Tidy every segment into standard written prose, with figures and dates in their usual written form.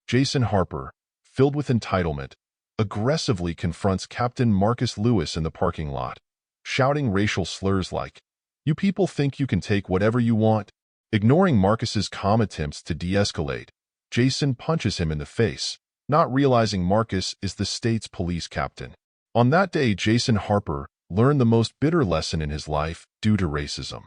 Jason Harper, filled with entitlement, aggressively confronts Captain Marcus Lewis in the parking lot, shouting racial slurs like, "You people think you can take whatever you want?" Ignoring Marcus's calm attempts to de-escalate, Jason punches him in the face, not realizing Marcus is the state's police captain. On that day, Jason Harper learned the most bitter lesson in his life due to racism.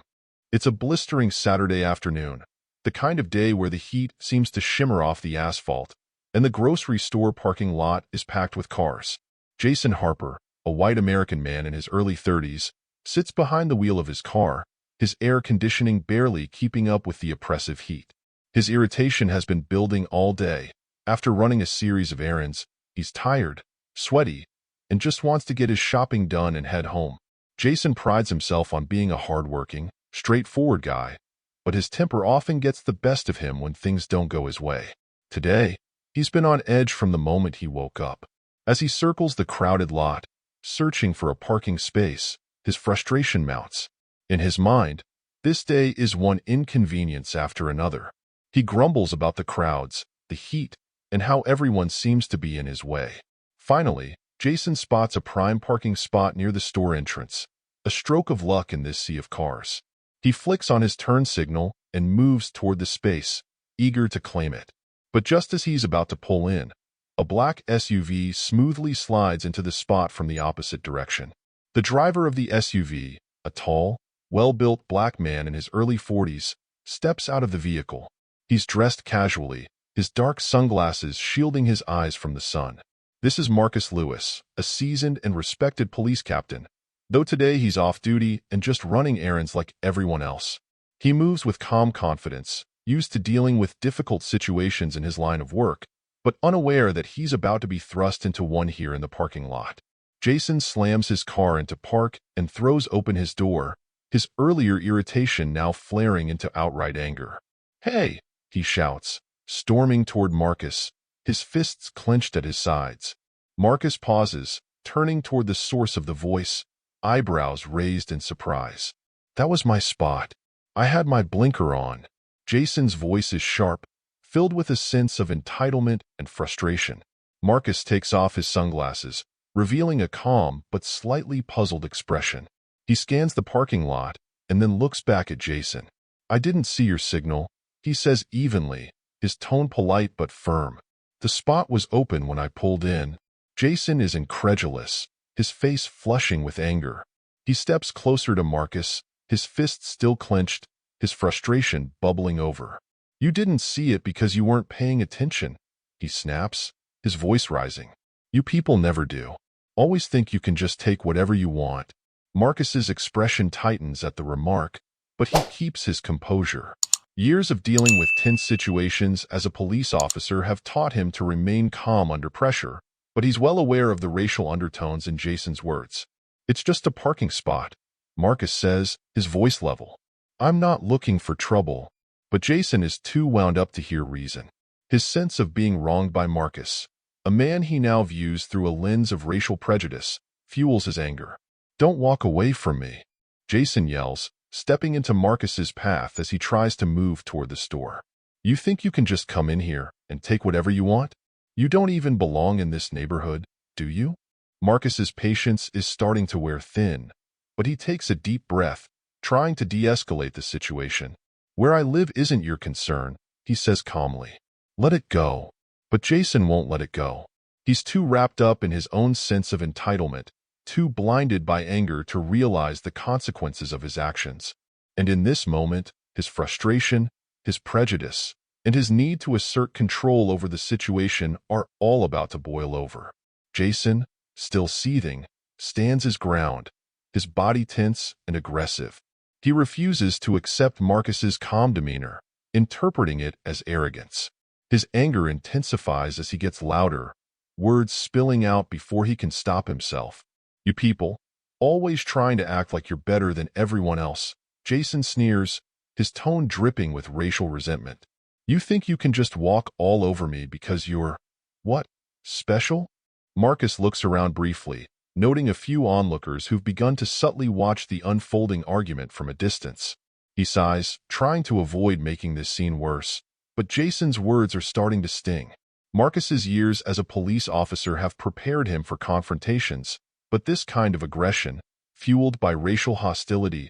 It's a blistering Saturday afternoon, the kind of day where the heat seems to shimmer off the asphalt, and the grocery store parking lot is packed with cars. Jason Harper, a white American man in his early 30s, sits behind the wheel of his car, his air conditioning barely keeping up with the oppressive heat. His irritation has been building all day. After running a series of errands, he's tired, sweaty, and just wants to get his shopping done and head home. Jason prides himself on being a hardworking, straightforward guy, but his temper often gets the best of him when things don't go his way. Today, he's been on edge from the moment he woke up. As he circles the crowded lot, searching for a parking space, his frustration mounts. In his mind, this day is one inconvenience after another. He grumbles about the crowds, the heat, and how everyone seems to be in his way. Finally, Jason spots a prime parking spot near the store entrance, a stroke of luck in this sea of cars. He flicks on his turn signal and moves toward the space, eager to claim it. But just as he's about to pull in, a black SUV smoothly slides into the spot from the opposite direction. The driver of the SUV, a tall, well-built black man in his early 40s, steps out of the vehicle. He's dressed casually, his dark sunglasses shielding his eyes from the sun. This is Marcus Lewis, a seasoned and respected police captain, though today he's off duty and just running errands like everyone else. He moves with calm confidence, used to dealing with difficult situations in his line of work, but unaware that he's about to be thrust into one here in the parking lot. Jason slams his car into park and throws open his door, his earlier irritation now flaring into outright anger. "Hey!" he shouts, storming toward Marcus, his fists clenched at his sides. Marcus pauses, turning toward the source of the voice, eyebrows raised in surprise. "That was my spot. I had my blinker on." Jason's voice is sharp, filled with a sense of entitlement and frustration. Marcus takes off his sunglasses, revealing a calm but slightly puzzled expression. He scans the parking lot and then looks back at Jason. "I didn't see your signal," he says evenly, his tone polite but firm. "The spot was open when I pulled in." Jason is incredulous, his face flushing with anger. He steps closer to Marcus, his fists still clenched, his frustration bubbling over. "You didn't see it because you weren't paying attention," he snaps, his voice rising. "You people never do. Always think you can just take whatever you want." Marcus's expression tightens at the remark, but he keeps his composure. Years of dealing with tense situations as a police officer have taught him to remain calm under pressure, but he's well aware of the racial undertones in Jason's words. "It's just a parking spot," Marcus says, his voice level. "I'm not looking for trouble." But Jason is too wound up to hear reason. His sense of being wronged by Marcus, a man he now views through a lens of racial prejudice, fuels his anger. "Don't walk away from me," Jason yells, stepping into Marcus's path as he tries to move toward the store. "You think you can just come in here and take whatever you want? You don't even belong in this neighborhood, do you?" Marcus's patience is starting to wear thin, but he takes a deep breath, trying to de-escalate the situation. "Where I live isn't your concern," he says calmly. "Let it go." But Jason won't let it go. He's too wrapped up in his own sense of entitlement, too blinded by anger to realize the consequences of his actions. And in this moment, his frustration, his prejudice, and his need to assert control over the situation are all about to boil over. Jason, still seething, stands his ground, his body tense and aggressive. He refuses to accept Marcus's calm demeanor, interpreting it as arrogance. His anger intensifies as he gets louder, words spilling out before he can stop himself. "You people, always trying to act like you're better than everyone else," Jason sneers, his tone dripping with racial resentment. "You think you can just walk all over me because you're, what, special?" Marcus looks around briefly, noting a few onlookers who've begun to subtly watch the unfolding argument from a distance. He sighs, trying to avoid making this scene worse, but Jason's words are starting to sting. Marcus's years as a police officer have prepared him for confrontations, but this kind of aggression, fueled by racial hostility,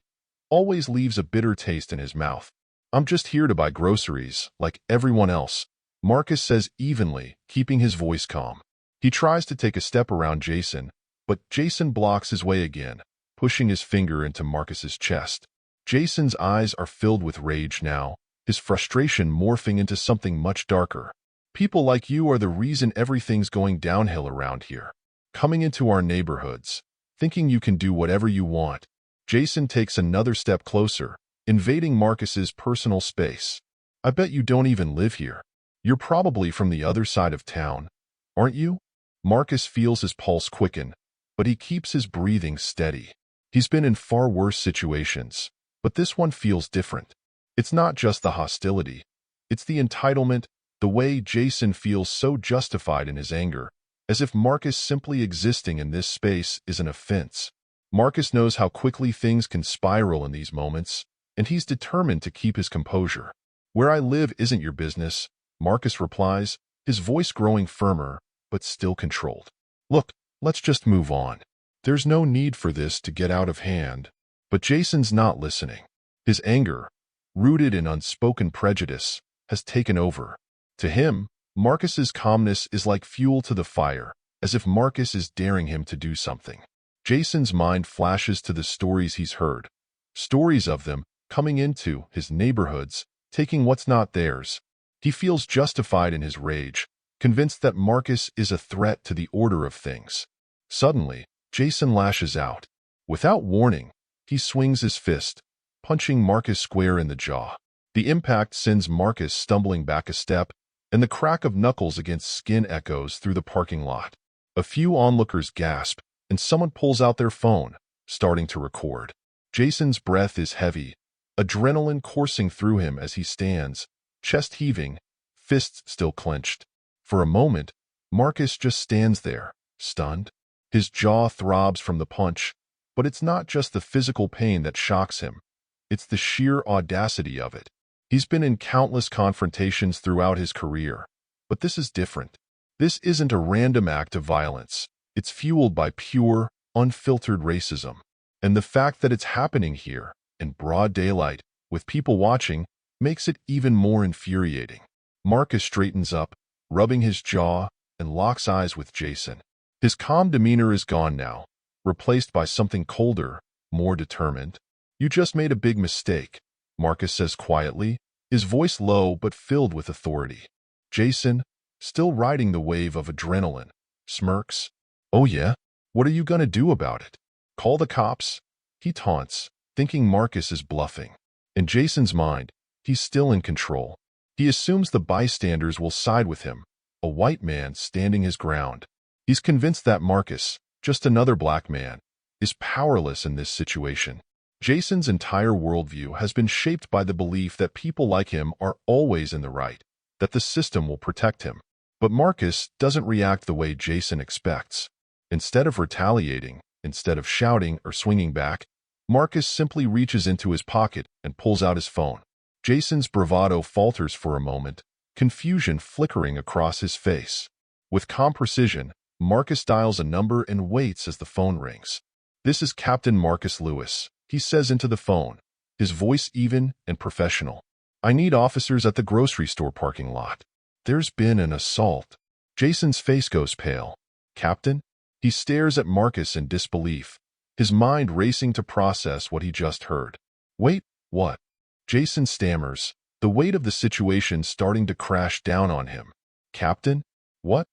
always leaves a bitter taste in his mouth. "I'm just here to buy groceries, like everyone else," Marcus says evenly, keeping his voice calm. He tries to take a step around Jason, but Jason blocks his way again, pushing his finger into Marcus's chest. Jason's eyes are filled with rage now, his frustration morphing into something much darker. "People like you are the reason everything's going downhill around here. Coming into our neighborhoods, thinking you can do whatever you want." Jason takes another step closer, invading Marcus's personal space. "I bet you don't even live here. You're probably from the other side of town, aren't you?" Marcus feels his pulse quicken, but he keeps his breathing steady. He's been in far worse situations, but this one feels different. It's not just the hostility. It's the entitlement, the way Jason feels so justified in his anger, as if Marcus simply existing in this space is an offense. Marcus knows how quickly things can spiral in these moments, and he's determined to keep his composure. "Where I live isn't your business," Marcus replies, his voice growing firmer, but still controlled. "Look, let's just move on. There's no need for this to get out of hand." But Jason's not listening. His anger, rooted in unspoken prejudice, has taken over. To him, Marcus's calmness is like fuel to the fire, as if Marcus is daring him to do something. Jason's mind flashes to the stories he's heard. Stories of them coming into his neighborhoods, taking what's not theirs. He feels justified in his rage, convinced that Marcus is a threat to the order of things. Suddenly, Jason lashes out. Without warning, he swings his fist, punching Marcus square in the jaw. The impact sends Marcus stumbling back a step, and the crack of knuckles against skin echoes through the parking lot. A few onlookers gasp, and someone pulls out their phone, starting to record. Jason's breath is heavy, adrenaline coursing through him as he stands, chest heaving, fists still clenched. For a moment, Marcus just stands there, stunned. His jaw throbs from the punch, but it's not just the physical pain that shocks him. It's the sheer audacity of it. He's been in countless confrontations throughout his career, but this is different. This isn't a random act of violence. It's fueled by pure, unfiltered racism. And the fact that it's happening here, in broad daylight, with people watching, makes it even more infuriating. Marcus straightens up, rubbing his jaw, and locks eyes with Jason. His calm demeanor is gone now, replaced by something colder, more determined. "You just made a big mistake," Marcus says quietly, his voice low but filled with authority. Jason, still riding the wave of adrenaline, smirks. "Oh yeah? What are you gonna do about it? Call the cops?" He taunts, thinking Marcus is bluffing. In Jason's mind, he's still in control. He assumes the bystanders will side with him, a white man standing his ground. He's convinced that Marcus, just another black man, is powerless in this situation. Jason's entire worldview has been shaped by the belief that people like him are always in the right, that the system will protect him. But Marcus doesn't react the way Jason expects. Instead of retaliating, instead of shouting or swinging back, Marcus simply reaches into his pocket and pulls out his phone. Jason's bravado falters for a moment, confusion flickering across his face. With calm precision, Marcus dials a number and waits as the phone rings. "This is Captain Marcus Lewis," he says into the phone, his voice even and professional. "I need officers at the grocery store parking lot. There's been an assault." Jason's face goes pale. "Captain?" He stares at Marcus in disbelief, his mind racing to process what he just heard. "Wait, what?" Jason stammers, the weight of the situation starting to crash down on him. "Captain? What?"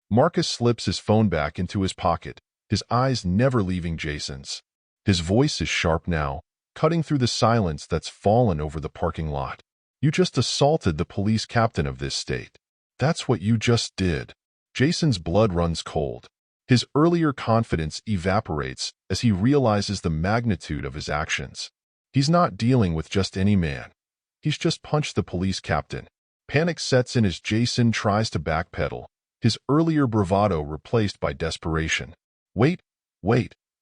Marcus slips his phone back into his pocket, his eyes never leaving Jason's. His voice is sharp now, cutting through the silence that's fallen over the parking lot. "You just assaulted the police captain of this state. That's what you just did." Jason's blood runs cold. His earlier confidence evaporates as he realizes the magnitude of his actions. He's not dealing with just any man. He's just punched the police captain. Panic sets in as Jason tries to backpedal, his earlier bravado replaced by desperation. Wait,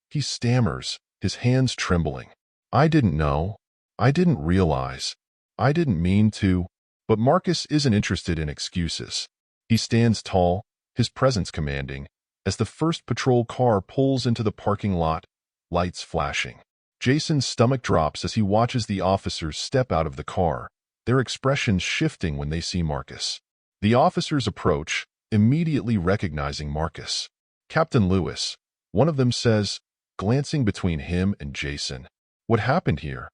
he stammers, his hands trembling. "I didn't know. I didn't realize. I didn't mean to." But Marcus isn't interested in excuses. He stands tall, his presence commanding, as the first patrol car pulls into the parking lot, lights flashing. Jason's stomach drops as he watches the officers step out of the car, their expressions shifting when they see Marcus. The officers approach, immediately recognizing Marcus. "Captain Lewis," one of them says, glancing between him and Jason. "What happened here?"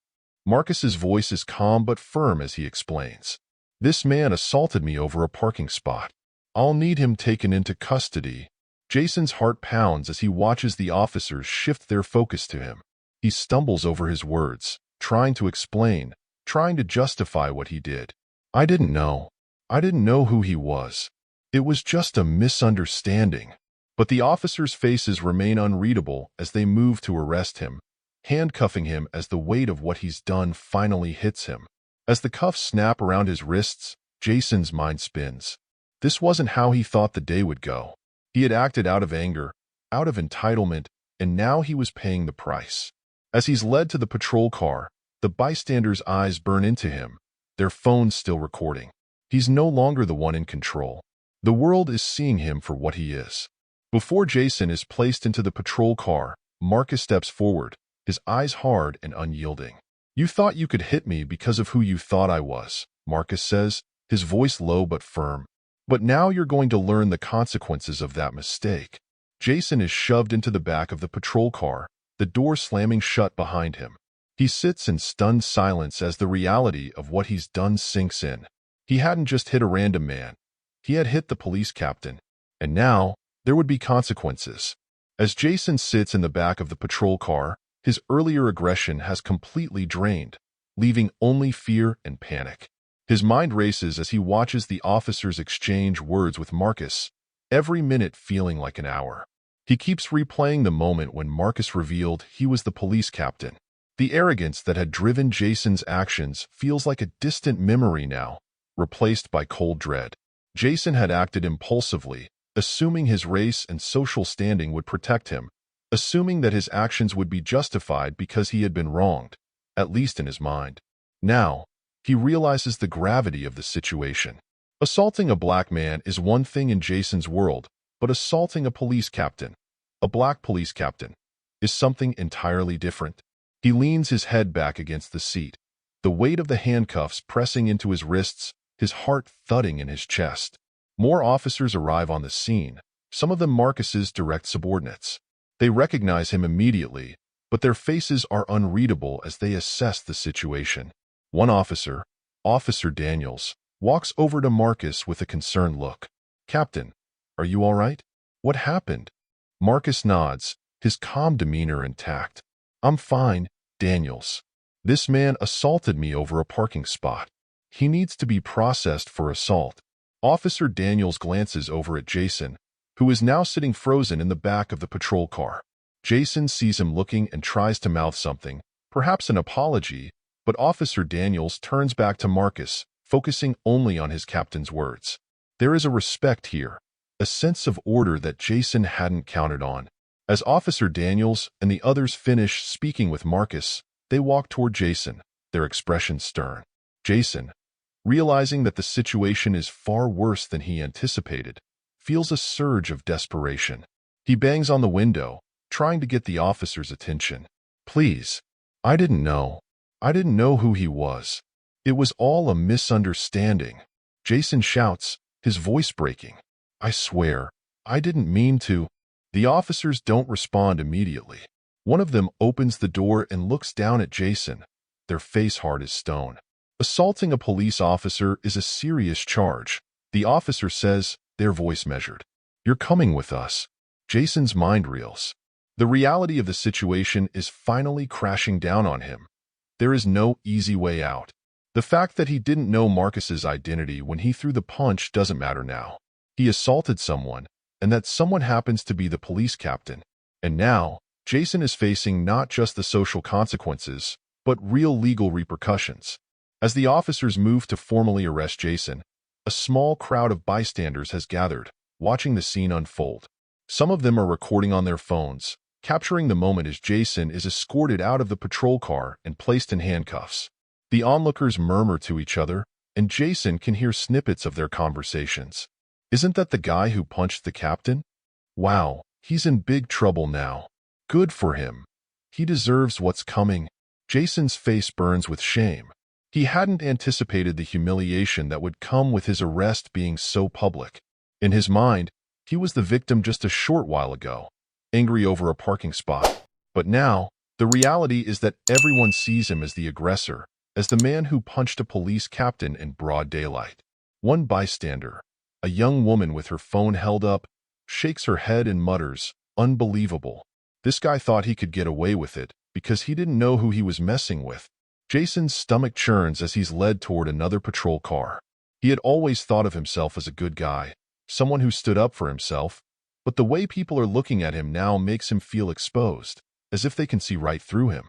Marcus's voice is calm but firm as he explains. "This man assaulted me over a parking spot. I'll need him taken into custody." Jason's heart pounds as he watches the officers shift their focus to him. He stumbles over his words, trying to explain, trying to justify what he did. "I didn't know. I didn't know who he was. It was just a misunderstanding." But the officers' faces remain unreadable as they move to arrest him, handcuffing him as the weight of what he's done finally hits him. As the cuffs snap around his wrists, Jason's mind spins. This wasn't how he thought the day would go. He had acted out of anger, out of entitlement, and now he was paying the price. As he's led to the patrol car, the bystanders' eyes burn into him, their phones still recording. He's no longer the one in control. The world is seeing him for what he is. Before Jason is placed into the patrol car, Marcus steps forward, his eyes hard and unyielding. "You thought you could hit me because of who you thought I was," Marcus says, his voice low but firm. "But now you're going to learn the consequences of that mistake." Jason is shoved into the back of the patrol car, the door slamming shut behind him. He sits in stunned silence as the reality of what he's done sinks in. He hadn't just hit a random man. He had hit the police captain. And now, there would be consequences. As Jason sits in the back of the patrol car, his earlier aggression has completely drained, leaving only fear and panic. His mind races as he watches the officers exchange words with Marcus, every minute feeling like an hour. He keeps replaying the moment when Marcus revealed he was the police captain. The arrogance that had driven Jason's actions feels like a distant memory now, replaced by cold dread. Jason had acted impulsively, assuming his race and social standing would protect him, assuming that his actions would be justified because he had been wronged, at least in his mind. Now, he realizes the gravity of the situation. Assaulting a black man is one thing in Jason's world, but assaulting a police captain, a black police captain, is something entirely different. He leans his head back against the seat, the weight of the handcuffs pressing into his wrists, his heart thudding in his chest. More officers arrive on the scene, some of them Marcus's direct subordinates. They recognize him immediately, but their faces are unreadable as they assess the situation. One officer, Officer Daniels, walks over to Marcus with a concerned look. "Captain, are you all right? What happened?" Marcus nods, his calm demeanor intact. "I'm fine, Daniels. This man assaulted me over a parking spot. He needs to be processed for assault." Officer Daniels glances over at Jason, who is now sitting frozen in the back of the patrol car. Jason sees him looking and tries to mouth something, perhaps an apology, but Officer Daniels turns back to Marcus, focusing only on his captain's words. There is a respect here, a sense of order that Jason hadn't counted on. As Officer Daniels and the others finish speaking with Marcus, they walk toward Jason, their expressions stern. Jason, realizing that the situation is far worse than he anticipated, feels a surge of desperation. He bangs on the window, trying to get the officer's attention. "Please, I didn't know. I didn't know who he was. It was all a misunderstanding." Jason shouts, his voice breaking. "I swear, I didn't mean to." The officers don't respond immediately. One of them opens the door and looks down at Jason, their face hard as stone. Assaulting a police officer is a serious charge, the officer says, their voice measured. "You're coming with us." Jason's mind reels. The reality of the situation is finally crashing down on him. There is no easy way out. The fact that he didn't know Marcus's identity when he threw the punch doesn't matter now. He assaulted someone, and that someone happens to be the police captain. And now, Jason is facing not just the social consequences, but real legal repercussions. As the officers move to formally arrest Jason, a small crowd of bystanders has gathered, watching the scene unfold. Some of them are recording on their phones, capturing the moment as Jason is escorted out of the patrol car and placed in handcuffs. The onlookers murmur to each other, and Jason can hear snippets of their conversations. Isn't that the guy who punched the captain? Wow, he's in big trouble now. Good for him. He deserves what's coming. Jason's face burns with shame. He hadn't anticipated the humiliation that would come with his arrest being so public. In his mind, he was the victim just a short while ago, angry over a parking spot. But now, the reality is that everyone sees him as the aggressor, as the man who punched a police captain in broad daylight. One bystander, a young woman with her phone held up, shakes her head and mutters, "Unbelievable. This guy thought he could get away with it because he didn't know who he was messing with." Jason's stomach churns as he's led toward another patrol car. He had always thought of himself as a good guy, someone who stood up for himself, but the way people are looking at him now makes him feel exposed, as if they can see right through him.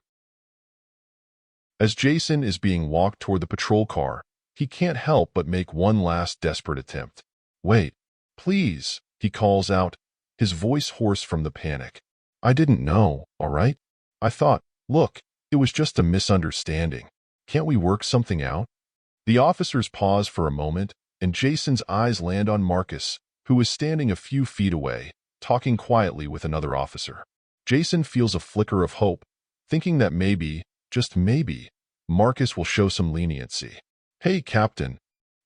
As Jason is being walked toward the patrol car, he can't help but make one last desperate attempt. "Wait, please," he calls out, his voice hoarse from the panic. "I didn't know, all right? I thought, look, it was just a misunderstanding. Can't we work something out?" The officers pause for a moment, and Jason's eyes land on Marcus, who is standing a few feet away, talking quietly with another officer. Jason feels a flicker of hope, thinking that maybe, just maybe, Marcus will show some leniency. "Hey, Captain,"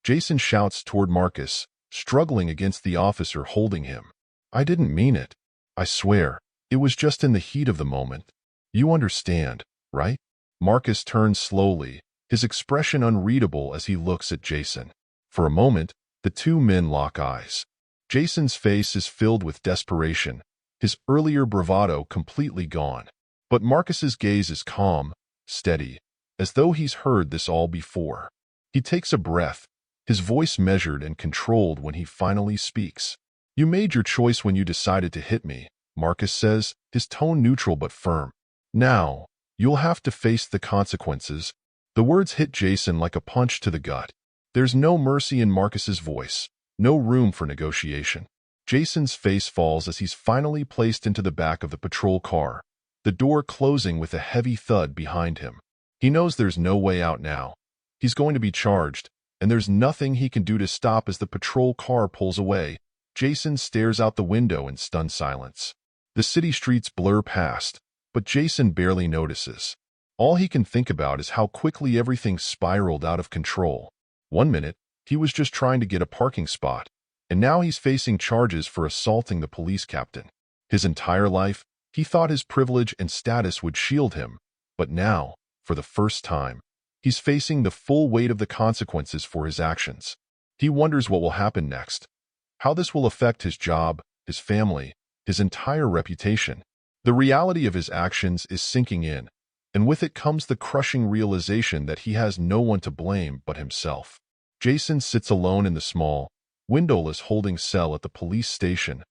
Jason shouts toward Marcus, struggling against the officer holding him. "I didn't mean it. I swear, it was just in the heat of the moment. You understand, right?" Marcus turns slowly, his expression unreadable as he looks at Jason. For a moment, the two men lock eyes. Jason's face is filled with desperation, his earlier bravado completely gone. But Marcus's gaze is calm, steady, as though he's heard this all before. He takes a breath, his voice measured and controlled when he finally speaks. "You made your choice when you decided to hit me," Marcus says, his tone neutral but firm. "Now, you'll have to face the consequences." The words hit Jason like a punch to the gut. There's no mercy in Marcus's voice, no room for negotiation. Jason's face falls as he's finally placed into the back of the patrol car, the door closing with a heavy thud behind him. He knows there's no way out now. He's going to be charged, and there's nothing he can do to stop. As the patrol car pulls away, Jason stares out the window in stunned silence. The city streets blur past, but Jason barely notices. All he can think about is how quickly everything spiraled out of control. One minute, he was just trying to get a parking spot, and now he's facing charges for assaulting the police captain. His entire life, he thought his privilege and status would shield him, but now, for the first time, he's facing the full weight of the consequences for his actions. He wonders what will happen next, how this will affect his job, his family, his entire reputation. The reality of his actions is sinking in, and with it comes the crushing realization that he has no one to blame but himself. Jason sits alone in the small, windowless holding cell at the police station,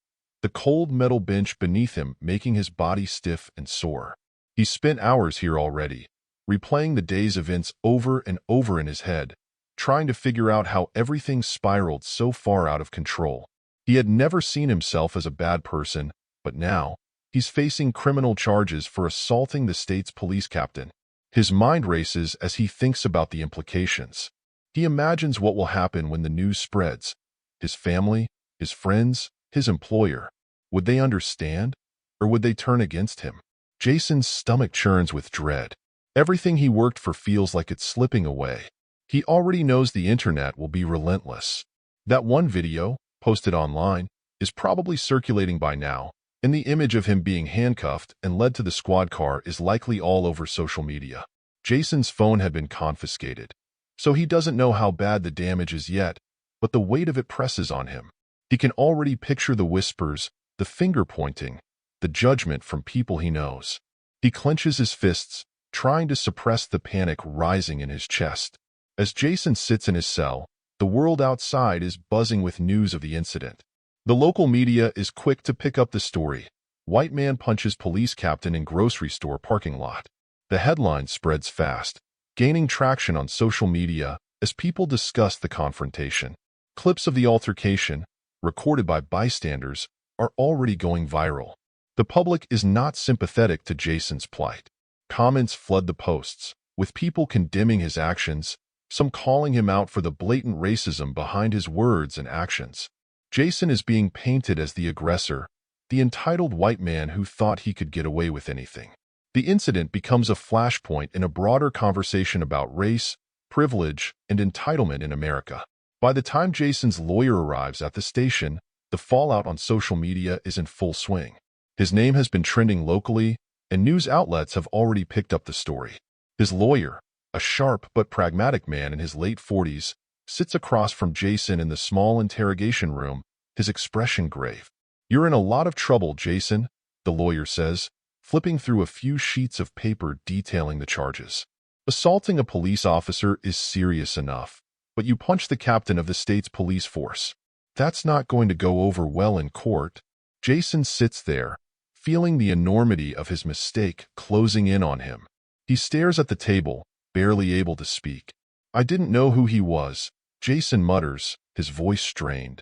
the cold metal bench beneath him making his body stiff and sore. He's spent hours here already, replaying the day's events over and over in his head, trying to figure out how everything spiraled so far out of control. He had never seen himself as a bad person, but now, he's facing criminal charges for assaulting the state's police captain. His mind races as he thinks about the implications. He imagines what will happen when the news spreads. His family, his friends, his employer. Would they understand? Or would they turn against him? Jason's stomach churns with dread. Everything he worked for feels like it's slipping away. He already knows the internet will be relentless. That one video, posted online, is probably circulating by now, and the image of him being handcuffed and led to the squad car is likely all over social media. Jason's phone had been confiscated, so he doesn't know how bad the damage is yet, but the weight of it presses on him. He can already picture the whispers, the finger-pointing, the judgment from people he knows. He clenches his fists, trying to suppress the panic rising in his chest. As Jason sits in his cell, the world outside is buzzing with news of the incident. The local media is quick to pick up the story. White man punches police captain in grocery store parking lot. The headline spreads fast, gaining traction on social media as people discuss the confrontation. Clips of the altercation, recorded by bystanders, are already going viral. The public is not sympathetic to Jason's plight. Comments flood the posts, with people condemning his actions, some calling him out for the blatant racism behind his words and actions. Jason is being painted as the aggressor, the entitled white man who thought he could get away with anything. The incident becomes a flashpoint in a broader conversation about race, privilege, and entitlement in America. By the time Jason's lawyer arrives at the station, the fallout on social media is in full swing. His name has been trending locally, and news outlets have already picked up the story. His lawyer, a sharp but pragmatic man in his late 40s, sits across from Jason in the small interrogation room, his expression grave. "You're in a lot of trouble, Jason," the lawyer says, flipping through a few sheets of paper detailing the charges. "Assaulting a police officer is serious enough, but you punched the captain of the state's police force. That's not going to go over well in court." Jason sits there, feeling the enormity of his mistake closing in on him. He stares at the table, barely able to speak. "I didn't know who he was," Jason mutters, his voice strained.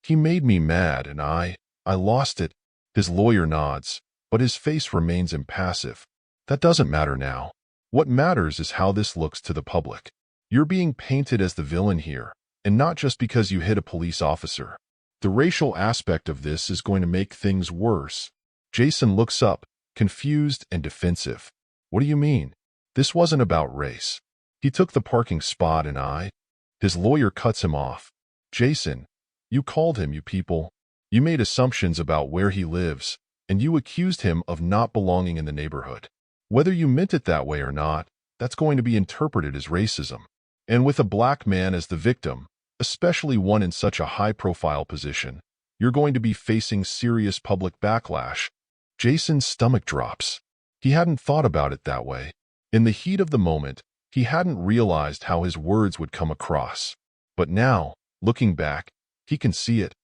He made me mad and I lost it." His lawyer nods, but his face remains impassive. "That doesn't matter now. What matters is how this looks to the public. You're being painted as the villain here, and not just because you hit a police officer. The racial aspect of this is going to make things worse." Jason looks up, confused and defensive. "What do you mean? This wasn't about race. He took the parking spot and His lawyer cuts him off. "Jason, you called him, you people. You made assumptions about where he lives, and you accused him of not belonging in the neighborhood. Whether you meant it that way or not, that's going to be interpreted as racism. And with a black man as the victim, especially one in such a high-profile position, you're going to be facing serious public backlash." Jason's stomach drops. He hadn't thought about it that way. In the heat of the moment, he hadn't realized how his words would come across. But now, looking back, he can see it.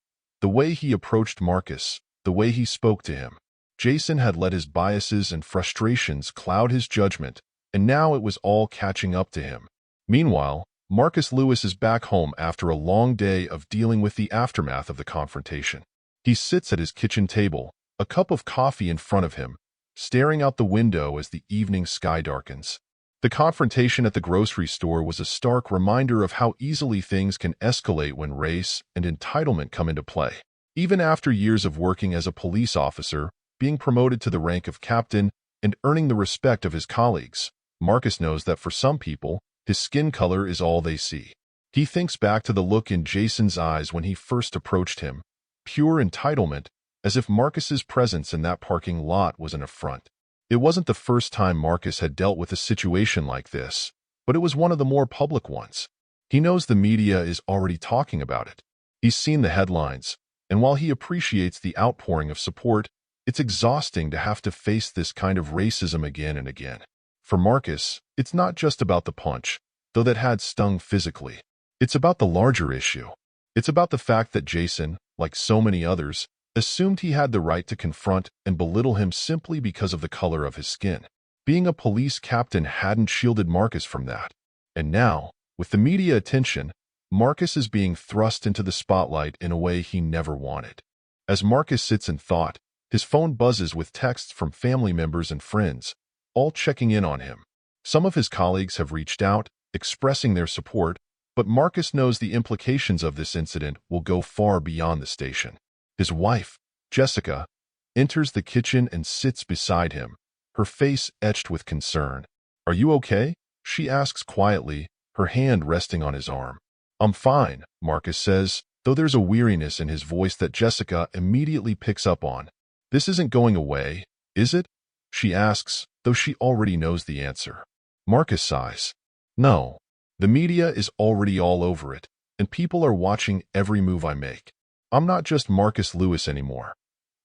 The way he approached Marcus, the way he spoke to him. Jason had let his biases and frustrations cloud his judgment, and now it was all catching up to him. Meanwhile, Marcus Lewis is back home after a long day of dealing with the aftermath of the confrontation. He sits at his kitchen table, a cup of coffee in front of him, staring out the window as the evening sky darkens. The confrontation at the grocery store was a stark reminder of how easily things can escalate when race and entitlement come into play. Even after years of working as a police officer, being promoted to the rank of captain, and earning the respect of his colleagues, Marcus knows that for some people, his skin color is all they see. He thinks back to the look in Jason's eyes when he first approached him, pure entitlement, as if Marcus's presence in that parking lot was an affront. It wasn't the first time Marcus had dealt with a situation like this, but it was one of the more public ones. He knows the media is already talking about it. He's seen the headlines, and while he appreciates the outpouring of support, it's exhausting to have to face this kind of racism again and again. For Marcus, it's not just about the punch, though that had stung physically. It's about the larger issue. It's about the fact that Jason, like so many others, assumed he had the right to confront and belittle him simply because of the color of his skin. Being a police captain hadn't shielded Marcus from that. And now, with the media attention, Marcus is being thrust into the spotlight in a way he never wanted. As Marcus sits in thought, his phone buzzes with texts from family members and friends, all checking in on him. Some of his colleagues have reached out, expressing their support, but Marcus knows the implications of this incident will go far beyond the station. His wife, Jessica, enters the kitchen and sits beside him, her face etched with concern. "Are you okay?" she asks quietly, her hand resting on his arm. "I'm fine," Marcus says, though there's a weariness in his voice that Jessica immediately picks up on. "This isn't going away, is it?" she asks, though she already knows the answer. Marcus sighs. "No. The media is already all over it, and people are watching every move I make. I'm not just Marcus Lewis anymore.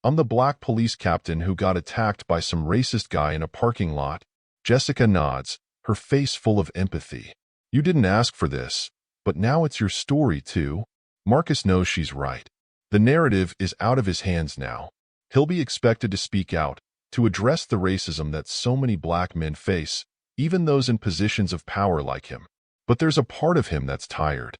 I'm the black police captain who got attacked by some racist guy in a parking lot." Jessica nods, her face full of empathy. "You didn't ask for this, but now it's your story too." Marcus knows she's right. The narrative is out of his hands now. He'll be expected to speak out, to address the racism that so many black men face, even those in positions of power like him. But there's a part of him that's tired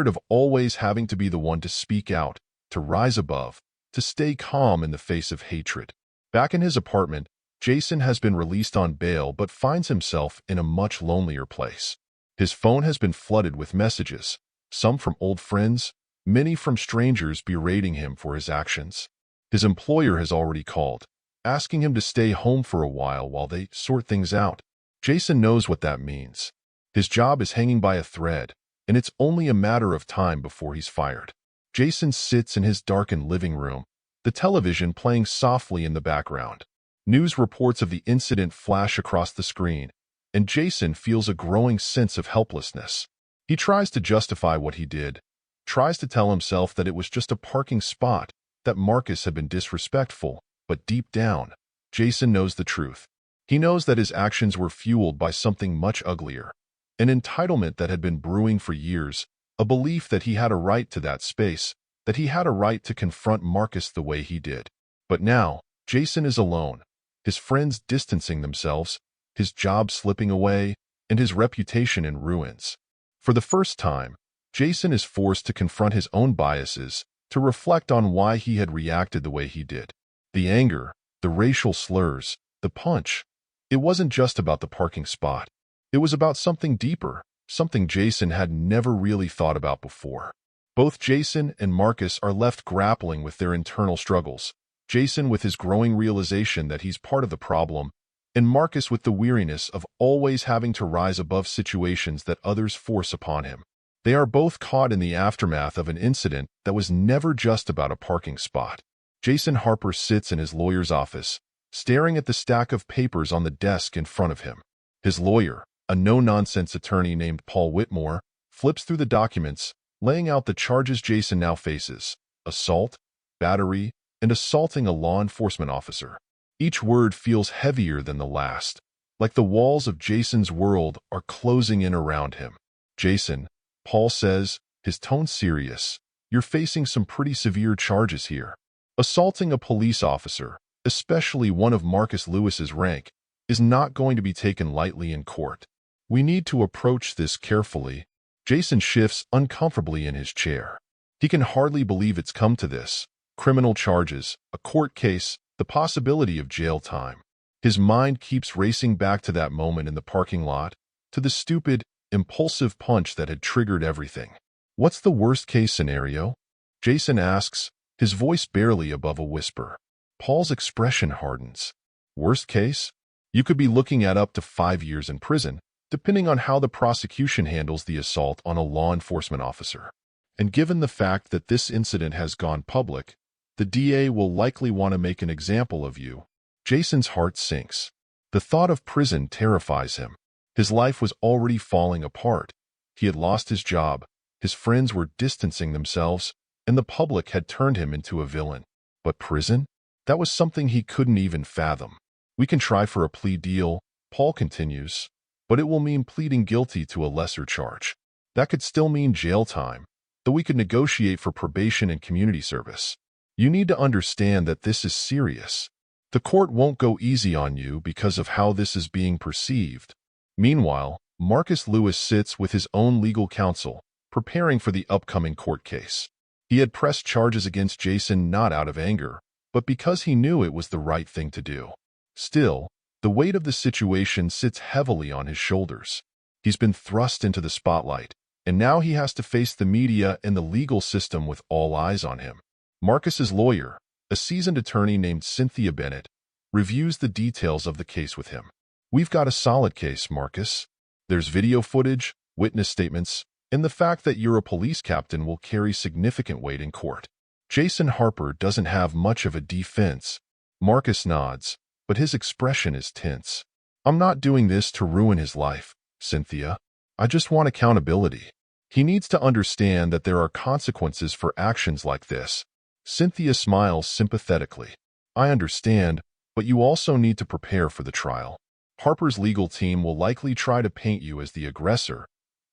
of always having to be the one to speak out, to rise above, to stay calm in the face of hatred. Back in his apartment, Jason has been released on bail but finds himself in a much lonelier place. His phone has been flooded with messages, some from old friends, many from strangers berating him for his actions. His employer has already called, asking him to stay home for a while they sort things out. Jason knows what that means. His job is hanging by a thread, and it's only a matter of time before he's fired. Jason sits in his darkened living room, the television playing softly in the background. News reports of the incident flash across the screen, and Jason feels a growing sense of helplessness. He tries to justify what he did, tries to tell himself that it was just a parking spot, that Marcus had been disrespectful, but deep down, Jason knows the truth. He knows that his actions were fueled by something much uglier, an entitlement that had been brewing for years, a belief that he had a right to that space, that he had a right to confront Marcus the way he did. But now, Jason is alone, his friends distancing themselves, his job slipping away, and his reputation in ruins. For the first time, Jason is forced to confront his own biases, to reflect on why he had reacted the way he did. The anger, the racial slurs, the punch. It wasn't just about the parking spot. It was about something deeper, something Jason had never really thought about before. Both Jason and Marcus are left grappling with their internal struggles, Jason with his growing realization that he's part of the problem, and Marcus with the weariness of always having to rise above situations that others force upon him. They are both caught in the aftermath of an incident that was never just about a parking spot. Jason Harper sits in his lawyer's office, staring at the stack of papers on the desk in front of him. His lawyer, a no-nonsense attorney named Paul Whitmore, flips through the documents, laying out the charges Jason now faces: assault, battery, and assaulting a law enforcement officer. Each word feels heavier than the last, like the walls of Jason's world are closing in around him. Jason, Paul says, his tone serious, you're facing some pretty severe charges here. Assaulting a police officer, especially one of Marcus Lewis's rank, is not going to be taken lightly in court. We need to approach this carefully. Jason shifts uncomfortably in his chair. He can hardly believe it's come to this. Criminal charges, a court case, the possibility of jail time. His mind keeps racing back to that moment in the parking lot, to the stupid, impulsive punch that had triggered everything. What's the worst-case scenario? Jason asks, his voice barely above a whisper. Paul's expression hardens. Worst case? You could be looking at up to 5 years in prison, depending on how the prosecution handles the assault on a law enforcement officer. And given the fact that this incident has gone public, the DA will likely want to make an example of you. Jason's heart sinks. The thought of prison terrifies him. His life was already falling apart. He had lost his job, his friends were distancing themselves, and the public had turned him into a villain. But prison? That was something he couldn't even fathom. We can try for a plea deal, Paul continues, but it will mean pleading guilty to a lesser charge. That could still mean jail time, though we could negotiate for probation and community service. You need to understand that this is serious. The court won't go easy on you because of how this is being perceived. Meanwhile, Marcus Lewis sits with his own legal counsel, preparing for the upcoming court case. He had pressed charges against Jason not out of anger, but because he knew it was the right thing to do. Still, the weight of the situation sits heavily on his shoulders. He's been thrust into the spotlight, and now he has to face the media and the legal system with all eyes on him. Marcus's lawyer, a seasoned attorney named Cynthia Bennett, reviews the details of the case with him. We've got a solid case, Marcus. There's video footage, witness statements, and the fact that you're a police captain will carry significant weight in court. Jason Harper doesn't have much of a defense. Marcus nods, but his expression is tense. I'm not doing this to ruin his life, Cynthia. I just want accountability. He needs to understand that there are consequences for actions like this. Cynthia smiles sympathetically. I understand, but you also need to prepare for the trial. Harper's legal team will likely try to paint you as the aggressor,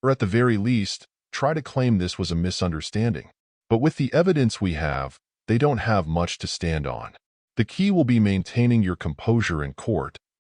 or at the very least, try to claim this was a misunderstanding. But with the evidence we have, they don't have much to stand on. The key will be maintaining your composure in court.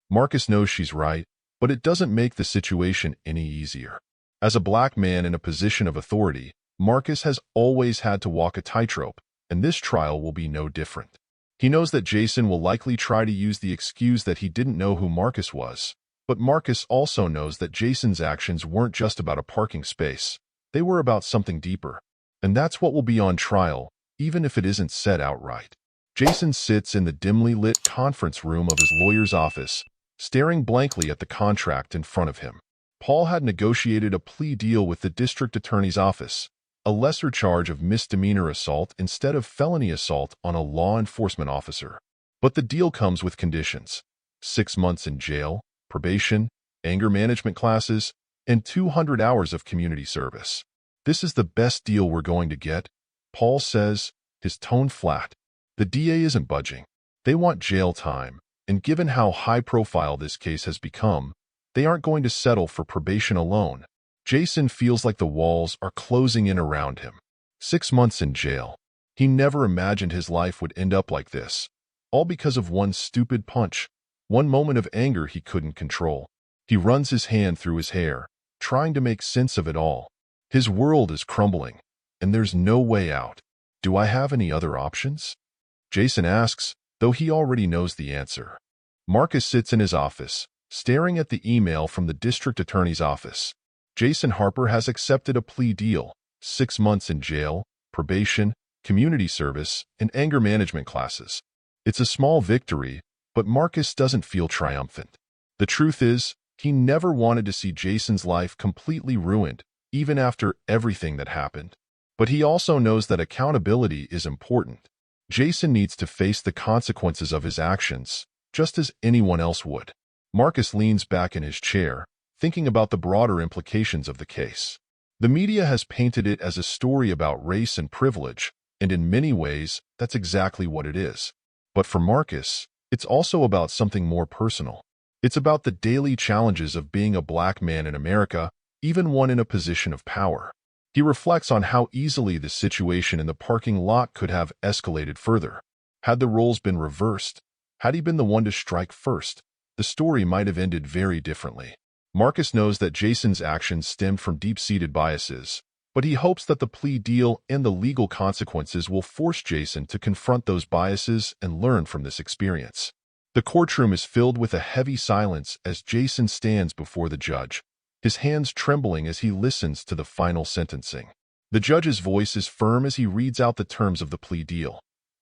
Marcus knows she's right, but it doesn't make the situation any easier. As a black man in a position of authority, Marcus has always had to walk a tightrope, and this trial will be no different. He knows that Jason will likely try to use the excuse that he didn't know who Marcus was, but Marcus also knows that Jason's actions weren't just about a parking space. They were about something deeper. And that's what will be on trial, even if it isn't said outright. Jason sits in the dimly lit conference room of his lawyer's office, staring blankly at the contract in front of him. Paul had negotiated a plea deal with the district attorney's office, a lesser charge of misdemeanor assault instead of felony assault on a law enforcement officer. But the deal comes with conditions: 6 months in jail, probation, anger management classes, and 200 hours of community service. "This is the best deal we're going to get," Paul says, his tone flat. The DA isn't budging. They want jail time, and given how high-profile this case has become, they aren't going to settle for probation alone. Jason feels like the walls are closing in around him. 6 months in jail. He never imagined his life would end up like this, all because of one stupid punch, one moment of anger he couldn't control. He runs his hand through his hair, trying to make sense of it all. His world is crumbling, and there's no way out. "Do I have any other options?" Jason asks, though he already knows the answer. Marcus sits in his office, staring at the email from the district attorney's office. Jason Harper has accepted a plea deal: 6 months in jail, probation, community service, and anger management classes. It's a small victory, but Marcus doesn't feel triumphant. The truth is, he never wanted to see Jason's life completely ruined, even after everything that happened. But he also knows that accountability is important. Jason needs to face the consequences of his actions, just as anyone else would. Marcus leans back in his chair, thinking about the broader implications of the case. The media has painted it as a story about race and privilege, and in many ways, that's exactly what it is. But for Marcus, it's also about something more personal. It's about the daily challenges of being a black man in America, even one in a position of power. He reflects on how easily the situation in the parking lot could have escalated further. Had the roles been reversed, had he been the one to strike first, the story might have ended very differently. Marcus knows that Jason's actions stemmed from deep-seated biases, but he hopes that the plea deal and the legal consequences will force Jason to confront those biases and learn from this experience. The courtroom is filled with a heavy silence as Jason stands before the judge, his hands trembling as he listens to the final sentencing. The judge's voice is firm as he reads out the terms of the plea deal: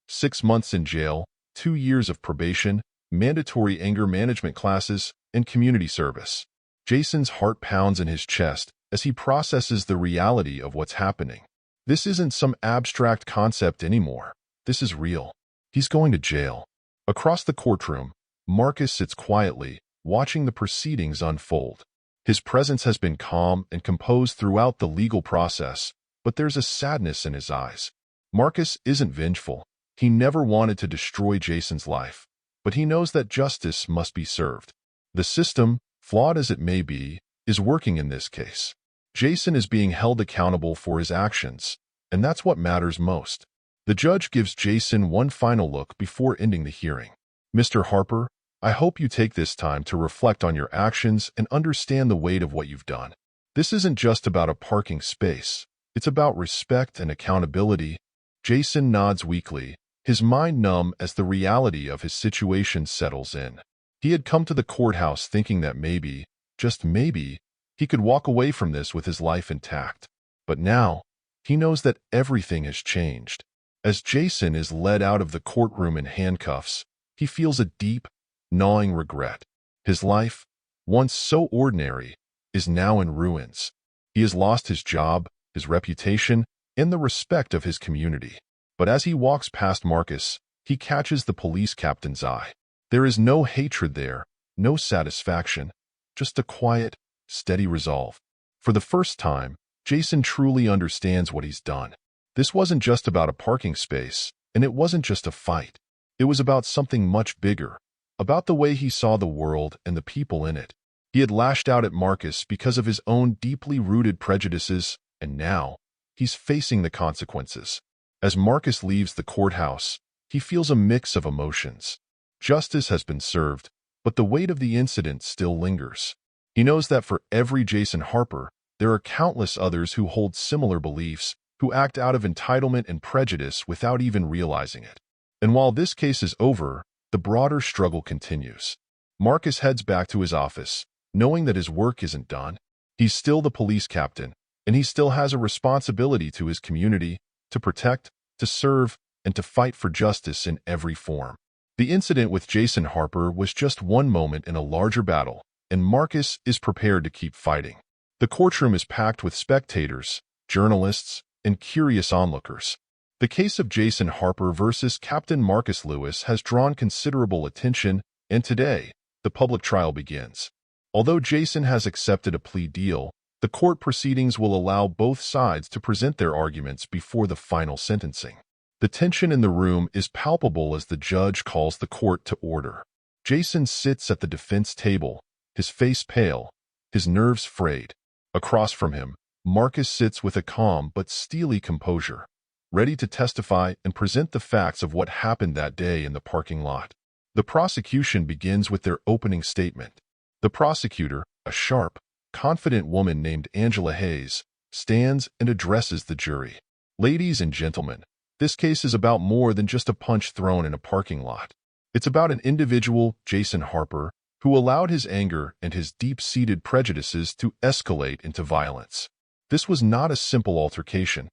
6 months in jail, 2 years of probation, mandatory anger management classes, and community service. Jason's heart pounds in his chest as he processes the reality of what's happening. This isn't some abstract concept anymore. This is real. He's going to jail. Across the courtroom, Marcus sits quietly, watching the proceedings unfold. His presence has been calm and composed throughout the legal process, but there's a sadness in his eyes. Marcus isn't vengeful. He never wanted to destroy Jason's life, but he knows that justice must be served. The system, flawed as it may be, is working in this case. Jason is being held accountable for his actions, and that's what matters most. The judge gives Jason one final look before ending the hearing. "Mr. Harper, I hope you take this time to reflect on your actions and understand the weight of what you've done. This isn't just about a parking space. It's about respect and accountability." Jason nods weakly, his mind numb as the reality of his situation settles in. He had come to the courthouse thinking that maybe, just maybe, he could walk away from this with his life intact. But now, he knows that everything has changed. As Jason is led out of the courtroom in handcuffs, he feels a deep, gnawing regret. His life, once so ordinary, is now in ruins. He has lost his job, his reputation, and the respect of his community. But as he walks past Marcus, he catches the police captain's eye. There is no hatred there, no satisfaction, just a quiet, steady resolve. For the first time, Jason truly understands what he's done. This wasn't just about a parking space, and it wasn't just a fight. It was about something much bigger, about the way he saw the world and the people in it. He had lashed out at Marcus because of his own deeply rooted prejudices, and now, he's facing the consequences. As Marcus leaves the courthouse, he feels a mix of emotions. Justice has been served, but the weight of the incident still lingers. He knows that for every Jason Harper, there are countless others who hold similar beliefs, who act out of entitlement and prejudice without even realizing it. And while this case is over, the broader struggle continues. Marcus heads back to his office, knowing that his work isn't done. He's still the police captain, and he still has a responsibility to his community, to protect, to serve, and to fight for justice in every form. The incident with Jason Harper was just one moment in a larger battle, and Marcus is prepared to keep fighting. The courtroom is packed with spectators, journalists, and curious onlookers. The case of Jason Harper versus Captain Marcus Lewis has drawn considerable attention, and today, the public trial begins. Although Jason has accepted a plea deal, the court proceedings will allow both sides to present their arguments before the final sentencing. The tension in the room is palpable as the judge calls the court to order. Jason sits at the defense table, his face pale, his nerves frayed. Across from him, Marcus sits with a calm but steely composure, ready to testify and present the facts of what happened that day in the parking lot. The prosecution begins with their opening statement. The prosecutor, a sharp, confident woman named Angela Hayes, stands and addresses the jury. Ladies and gentlemen, this case is about more than just a punch thrown in a parking lot. It's about an individual, Jason Harper, who allowed his anger and his deep-seated prejudices to escalate into violence. This was not a simple altercation.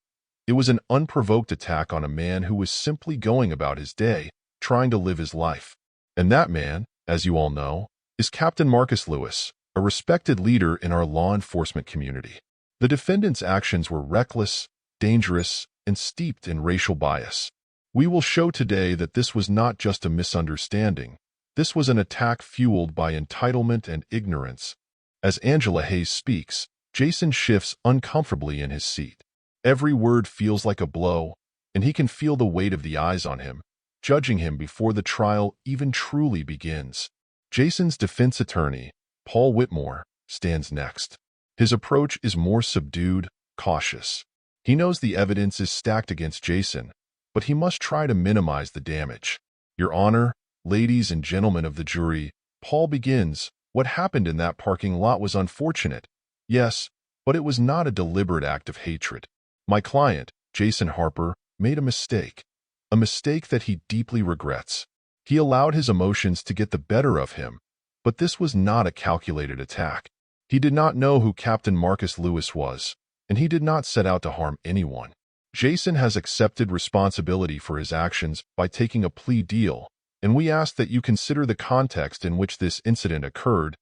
It was an unprovoked attack on a man who was simply going about his day, trying to live his life. And that man, as you all know, is Captain Marcus Lewis, a respected leader in our law enforcement community. The defendant's actions were reckless, dangerous, and steeped in racial bias. We will show today that this was not just a misunderstanding. This was an attack fueled by entitlement and ignorance. As Angela Hayes speaks, Jason shifts uncomfortably in his seat. Every word feels like a blow, and he can feel the weight of the eyes on him, judging him before the trial even truly begins. Jason's defense attorney, Paul Whitmore, stands next. His approach is more subdued, cautious. He knows the evidence is stacked against Jason, but he must try to minimize the damage. Your Honor, ladies and gentlemen of the jury, Paul begins, what happened in that parking lot was unfortunate. Yes, but it was not a deliberate act of hatred. My client, Jason Harper, made a mistake that he deeply regrets. He allowed his emotions to get the better of him, but this was not a calculated attack. He did not know who Captain Marcus Lewis was, and he did not set out to harm anyone. Jason has accepted responsibility for his actions by taking a plea deal, and we ask that you consider the context in which this incident occurred.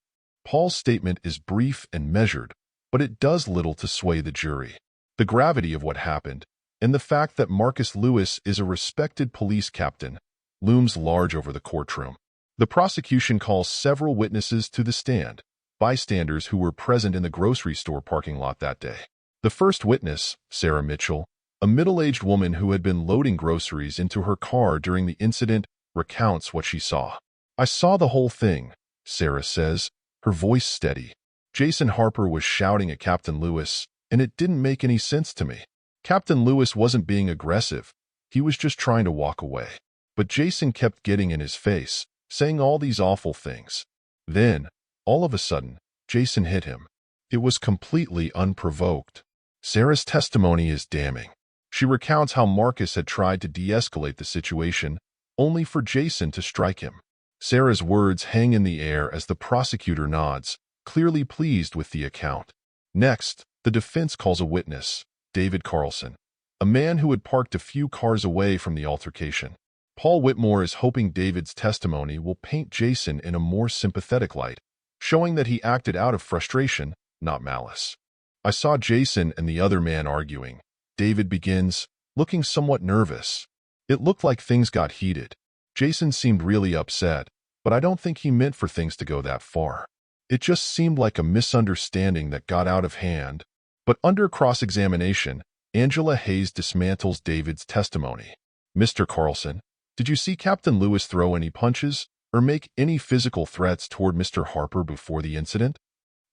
Paul's statement is brief and measured, but it does little to sway the jury. The gravity of what happened, and the fact that Marcus Lewis is a respected police captain, looms large over the courtroom. The prosecution calls several witnesses to the stand, bystanders who were present in the grocery store parking lot that day. The first witness, Sarah Mitchell, a middle-aged woman who had been loading groceries into her car during the incident, recounts what she saw. I saw the whole thing, Sarah says, her voice steady. Jason Harper was shouting at Captain Lewis, and it didn't make any sense to me. Captain Lewis wasn't being aggressive. He was just trying to walk away. But Jason kept getting in his face, saying all these awful things. Then, all of a sudden, Jason hit him. It was completely unprovoked. Sarah's testimony is damning. She recounts how Marcus had tried to de-escalate the situation, only for Jason to strike him. Sarah's words hang in the air as the prosecutor nods, clearly pleased with the account. Next, the defense calls a witness, David Carlson, a man who had parked a few cars away from the altercation. Paul Whitmore is hoping David's testimony will paint Jason in a more sympathetic light, showing that he acted out of frustration, not malice. I saw Jason and the other man arguing. David begins, looking somewhat nervous. It looked like things got heated. Jason seemed really upset, but I don't think he meant for things to go that far. It just seemed like a misunderstanding that got out of hand. But under cross-examination, Angela Hayes dismantles David's testimony. Mr. Carlson, did you see Captain Lewis throw any punches or make any physical threats toward Mr. Harper before the incident?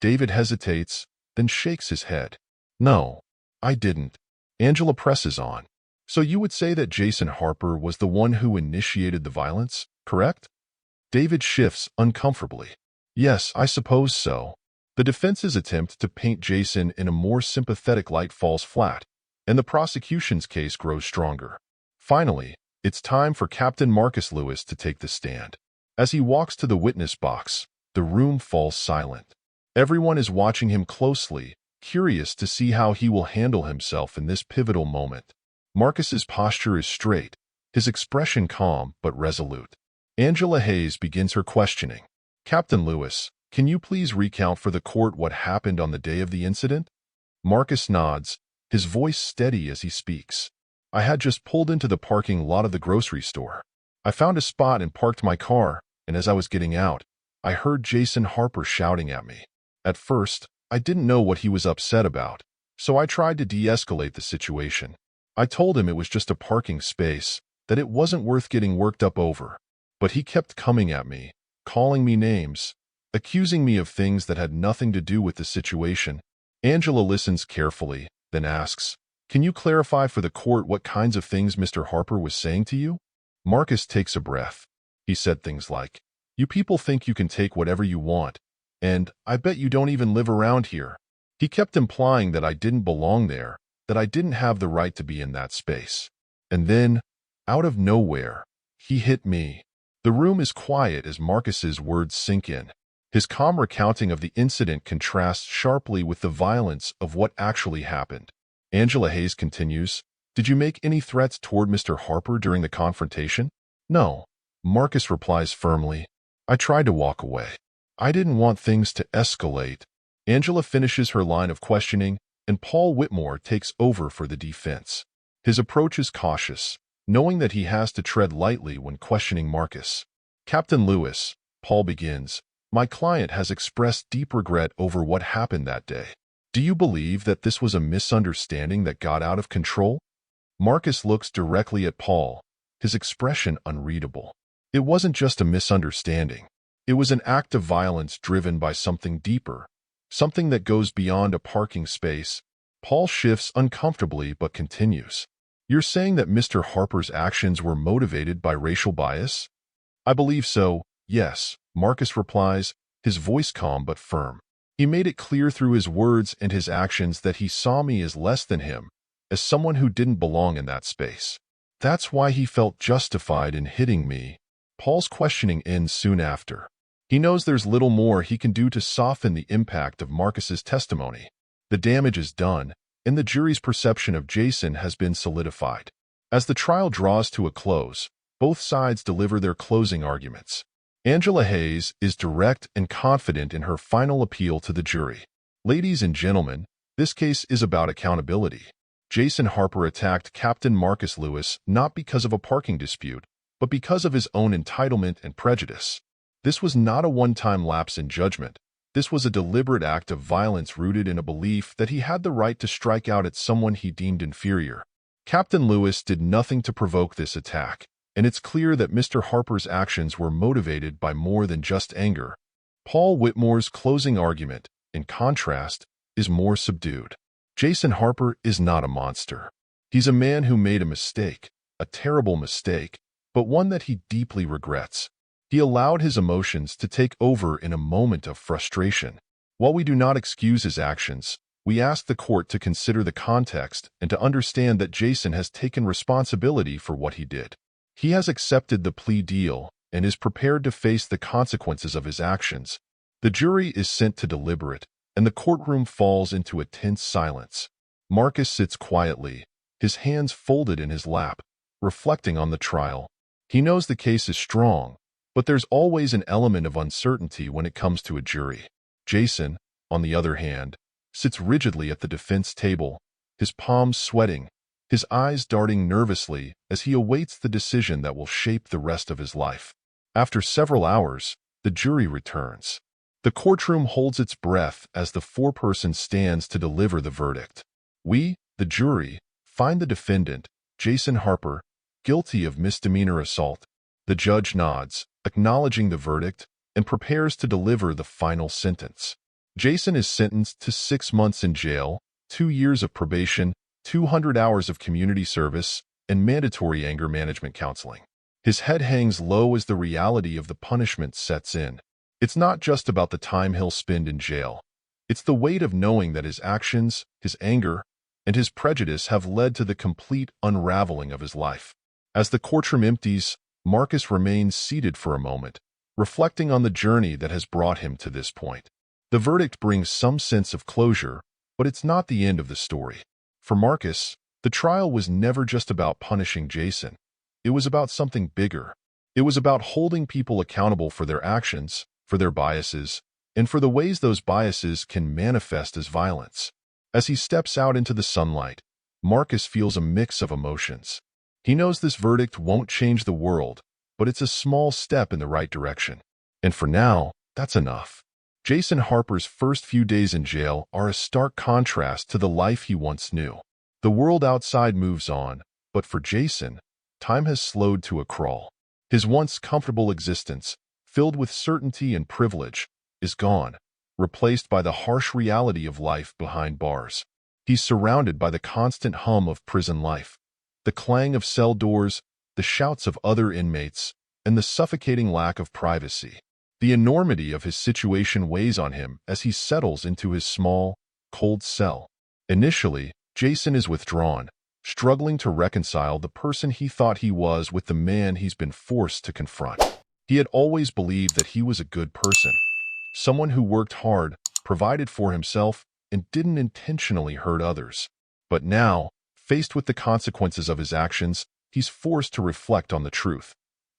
David hesitates, then shakes his head. No, I didn't. Angela presses on. So you would say that Jason Harper was the one who initiated the violence, correct? David shifts uncomfortably. Yes, I suppose so. The defense's attempt to paint Jason in a more sympathetic light falls flat, and the prosecution's case grows stronger. Finally, it's time for Captain Marcus Lewis to take the stand. As he walks to the witness box, the room falls silent. Everyone is watching him closely, curious to see how he will handle himself in this pivotal moment. Marcus's posture is straight, his expression calm but resolute. Angela Hayes begins her questioning. "Captain Lewis, can you please recount for the court what happened on the day of the incident?" Marcus nods, his voice steady as he speaks. "I had just pulled into the parking lot of the grocery store. I found a spot and parked my car, and as I was getting out, I heard Jason Harper shouting at me. At first, I didn't know what he was upset about, so I tried to de-escalate the situation. I told him it was just a parking space, that it wasn't worth getting worked up over. But he kept coming at me, calling me names, accusing me of things that had nothing to do with the situation." Angela listens carefully, then asks, "Can you clarify for the court what kinds of things Mr. Harper was saying to you?" Marcus takes a breath. He said things like, "You people think you can take whatever you want, and I bet you don't even live around here." He kept implying that I didn't belong there, that I didn't have the right to be in that space. And then, out of nowhere, he hit me. The room is quiet as Marcus's words sink in. His calm recounting of the incident contrasts sharply with the violence of what actually happened. Angela Hayes continues, "Did you make any threats toward Mr. Harper during the confrontation?" "No," Marcus replies firmly. "I tried to walk away. I didn't want things to escalate." Angela finishes her line of questioning, and Paul Whitmore takes over for the defense. His approach is cautious, knowing that he has to tread lightly when questioning Marcus. "Captain Lewis," Paul begins, "my client has expressed deep regret over what happened that day. Do you believe that this was a misunderstanding that got out of control?" Marcus looks directly at Paul, his expression unreadable. "It wasn't just a misunderstanding. It was an act of violence driven by something deeper, something that goes beyond a parking space." Paul shifts uncomfortably but continues. "You're saying that Mr. Harper's actions were motivated by racial bias?" "I believe so, yes," Marcus replies, his voice calm but firm. "He made it clear through his words and his actions that he saw me as less than him, as someone who didn't belong in that space. That's why he felt justified in hitting me." Paul's questioning ends soon after. He knows there's little more he can do to soften the impact of Marcus's testimony. The damage is done, and the jury's perception of Jason has been solidified. As the trial draws to a close, both sides deliver their closing arguments. Angela Hayes is direct and confident in her final appeal to the jury. "Ladies and gentlemen, this case is about accountability. Jason Harper attacked Captain Marcus Lewis not because of a parking dispute, but because of his own entitlement and prejudice. This was not a one-time lapse in judgment. This was a deliberate act of violence rooted in a belief that he had the right to strike out at someone he deemed inferior. Captain Lewis did nothing to provoke this attack, and it's clear that Mr. Harper's actions were motivated by more than just anger." Paul Whitmore's closing argument, in contrast, is more subdued. Jason Harper is not a monster. He's a man who made a mistake, a terrible mistake, but one that he deeply regrets. He allowed his emotions to take over in a moment of frustration. While we do not excuse his actions, we ask the court to consider the context and to understand that Jason has taken responsibility for what he did. He has accepted the plea deal and is prepared to face the consequences of his actions. The jury is sent to deliberate, and the courtroom falls into a tense silence. Marcus sits quietly, his hands folded in his lap, reflecting on the trial. He knows the case is strong, but there's always an element of uncertainty when it comes to a jury. Jason, on the other hand, sits rigidly at the defense table, his palms sweating, his eyes darting nervously as he awaits the decision that will shape the rest of his life. After several hours, the jury returns. The courtroom holds its breath as the foreperson stands to deliver the verdict. We, the jury, find the defendant, Jason Harper, guilty of misdemeanor assault. The judge nods, acknowledging the verdict, and prepares to deliver the final sentence. Jason is sentenced to 6 months in jail, 2 years of probation, 200 hours of community service, and mandatory anger management counseling. His head hangs low as the reality of the punishment sets in. It's not just about the time he'll spend in jail. It's the weight of knowing that his actions, his anger, and his prejudice have led to the complete unraveling of his life. As the courtroom empties, Marcus remains seated for a moment, reflecting on the journey that has brought him to this point. The verdict brings some sense of closure, But it's not the end of the story. For Marcus, the trial was never just about punishing Jason. It was about something bigger. It was about holding people accountable for their actions, for their biases, and for the ways those biases can manifest as violence. As he steps out into the sunlight, Marcus feels a mix of emotions. He knows this verdict won't change the world, but it's a small step in the right direction. And for now, that's enough. Jason Harper's first few days in jail are a stark contrast to the life he once knew. The world outside moves on, but for Jason, time has slowed to a crawl. His once comfortable existence, filled with certainty and privilege, is gone, replaced by the harsh reality of life behind bars. He's surrounded by the constant hum of prison life, the clang of cell doors, the shouts of other inmates, and the suffocating lack of privacy. The enormity of his situation weighs on him as he settles into his small, cold cell. Initially, Jason is withdrawn, struggling to reconcile the person he thought he was with the man he's been forced to confront. He had always believed that he was a good person, someone who worked hard, provided for himself, and didn't intentionally hurt others. But now, faced with the consequences of his actions, he's forced to reflect on the truth.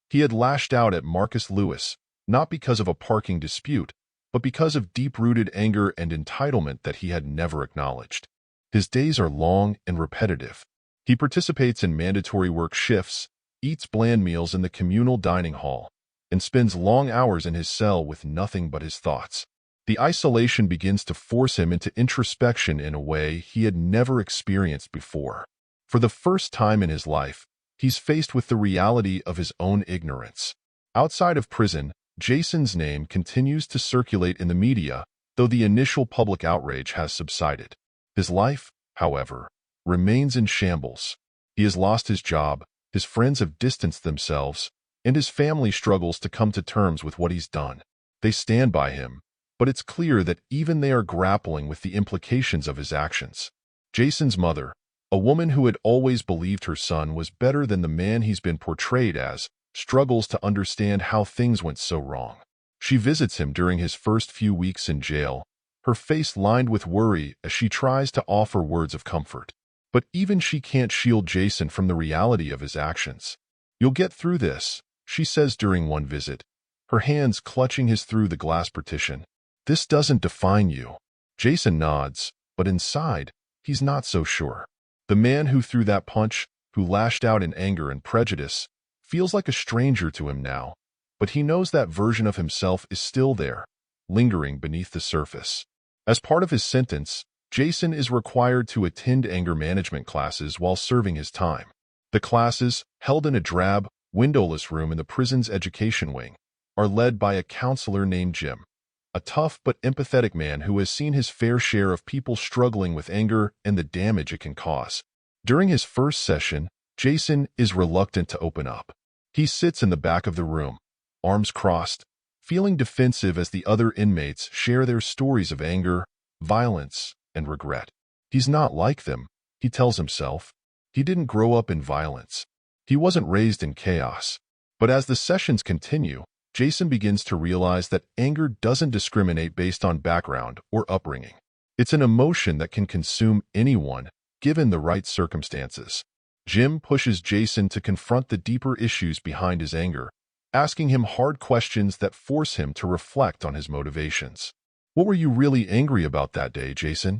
He had lashed out at Marcus Lewis, not because of a parking dispute, but because of deep-rooted anger and entitlement that he had never acknowledged. His days are long and repetitive. He participates in mandatory work shifts, eats bland meals in the communal dining hall, and spends long hours in his cell with nothing but his thoughts. The isolation begins to force him into introspection in a way he had never experienced before. For the first time in his life, he's faced with the reality of his own ignorance. Outside of prison, Jason's name continues to circulate in the media, though the initial public outrage has subsided. His life, however, remains in shambles. He has lost his job, his friends have distanced themselves, and his family struggles to come to terms with what he's done. They stand by him, but it's clear that even they are grappling with the implications of his actions. Jason's mother, a woman who had always believed her son was better than the man he's been portrayed as, struggles to understand how things went so wrong. She visits him during his first few weeks in jail, her face lined with worry as she tries to offer words of comfort. But even she can't shield Jason from the reality of his actions. "You'll get through this," she says during one visit, her hands clutching his through the glass partition. "This doesn't define you." Jason nods, but inside, he's not so sure. The man who threw that punch, who lashed out in anger and prejudice, feels like a stranger to him now, but he knows that version of himself is still there, lingering beneath the surface. As part of his sentence, Jason is required to attend anger management classes while serving his time. The classes, held in a drab, windowless room in the prison's education wing, are led by a counselor named Jim, a tough but empathetic man who has seen his fair share of people struggling with anger and the damage it can cause. During his first session, Jason is reluctant to open up. He sits in the back of the room, arms crossed, feeling defensive as the other inmates share their stories of anger, violence, and regret. He's not like them, he tells himself. He didn't grow up in violence. He wasn't raised in chaos. But as the sessions continue, Jason begins to realize that anger doesn't discriminate based on background or upbringing. It's an emotion that can consume anyone, given the right circumstances. Jim pushes Jason to confront the deeper issues behind his anger, asking him hard questions that force him to reflect on his motivations. "What were you really angry about that day, Jason?"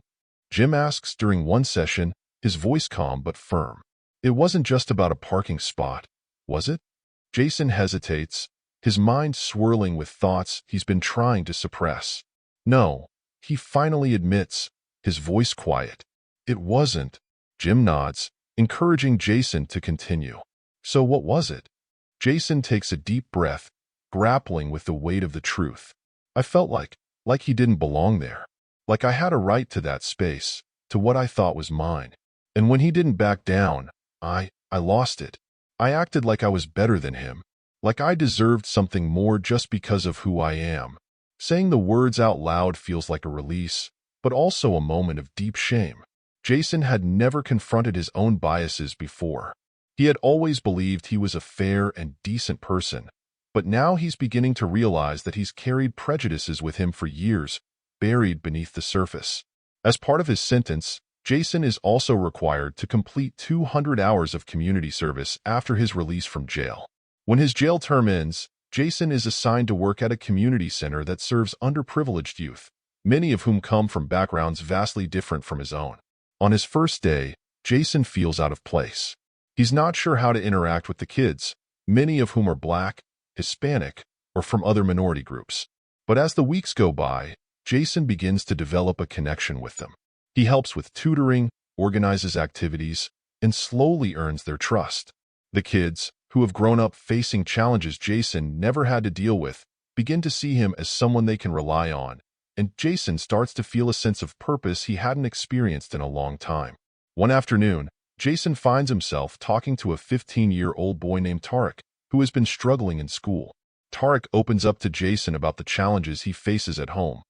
Jim asks during one session, his voice calm but firm. "It wasn't just about a parking spot, was it?" Jason hesitates, his mind swirling with thoughts he's been trying to suppress. "No," he finally admits, his voice quiet. "It wasn't." Jim nods, encouraging Jason to continue. "So what was it?" Jason takes a deep breath, grappling with the weight of the truth. "I felt like he didn't belong there. Like I had a right to that space, to what I thought was mine. And when he didn't back down, I lost it. I acted like I was better than him, like I deserved something more just because of who I am." Saying the words out loud feels like a release, but also a moment of deep shame. Jason had never confronted his own biases before. He had always believed he was a fair and decent person, but now he's beginning to realize that he's carried prejudices with him for years, buried beneath the surface. As part of his sentence, Jason is also required to complete 200 hours of community service after his release from jail. When his jail term ends, Jason is assigned to work at a community center that serves underprivileged youth, many of whom come from backgrounds vastly different from his own. On his first day, Jason feels out of place. He's not sure how to interact with the kids, many of whom are Black, Hispanic, or from other minority groups. But as the weeks go by, Jason begins to develop a connection with them. He helps with tutoring, organizes activities, and slowly earns their trust. The kids, who have grown up facing challenges Jason never had to deal with, begin to see him as someone they can rely on, and Jason starts to feel a sense of purpose he hadn't experienced in a long time. One afternoon, Jason finds himself talking to a 15-year-old boy named Tarek, who has been struggling in school. Tarek opens up to Jason about the challenges he faces at home.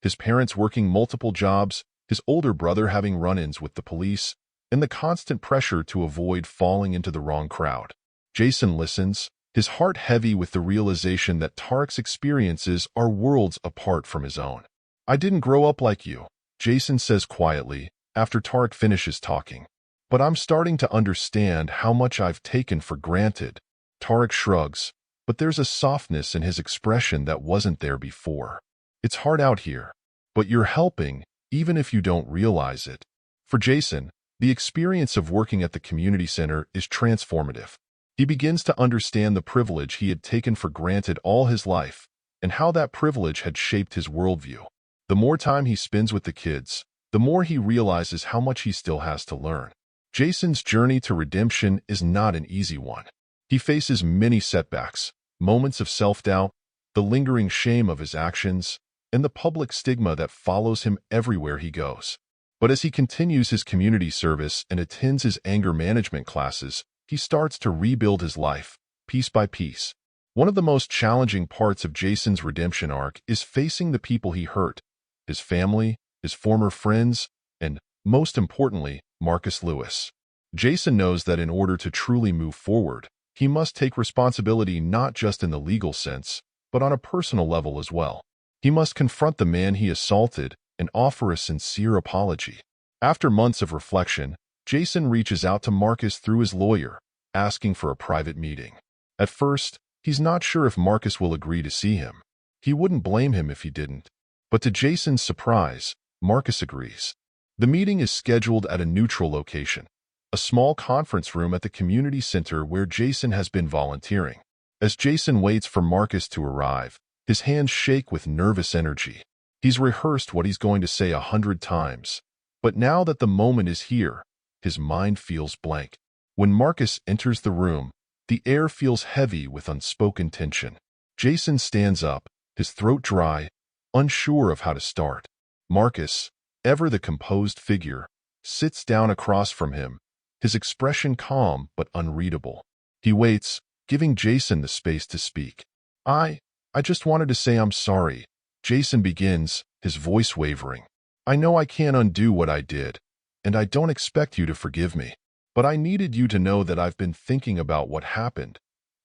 His parents working multiple jobs, his older brother having run-ins with the police, and the constant pressure to avoid falling into the wrong crowd. Jason listens, his heart heavy with the realization that Tarek's experiences are worlds apart from his own. "I didn't grow up like you," Jason says quietly after Tarek finishes talking. "But I'm starting to understand how much I've taken for granted." Tarek shrugs, but there's a softness in his expression that wasn't there before. "It's hard out here, but you're helping, even if you don't realize it." For Jason, the experience of working at the community center is transformative. He begins to understand the privilege he had taken for granted all his life, and how that privilege had shaped his worldview. The more time he spends with the kids, the more he realizes how much he still has to learn. Jason's journey to redemption is not an easy one. He faces many setbacks, moments of self-doubt, the lingering shame of his actions, and the public stigma that follows him everywhere he goes. But as he continues his community service and attends his anger management classes, he starts to rebuild his life, piece by piece. One of the most challenging parts of Jason's redemption arc is facing the people he hurt, his family, his former friends, and, most importantly, Marcus Lewis. Jason knows that in order to truly move forward, he must take responsibility not just in the legal sense, but on a personal level as well. He must confront the man he assaulted and offer a sincere apology. After months of reflection, Jason reaches out to Marcus through his lawyer, asking for a private meeting. At first, he's not sure if Marcus will agree to see him. He wouldn't blame him if he didn't. But to Jason's surprise, Marcus agrees. The meeting is scheduled at a neutral location, a small conference room at the community center where Jason has been volunteering. As Jason waits for Marcus to arrive, his hands shake with nervous energy. He's rehearsed what he's going to say 100 times, but now that the moment is here, his mind feels blank. When Marcus enters the room, the air feels heavy with unspoken tension. Jason stands up, his throat dry, unsure of how to start. Marcus, ever the composed figure, sits down across from him, his expression calm but unreadable. He waits, giving Jason the space to speak. I just wanted to say I'm sorry," Jason begins, his voice wavering. "I know I can't undo what I did, and I don't expect you to forgive me. But I needed you to know that I've been thinking about what happened,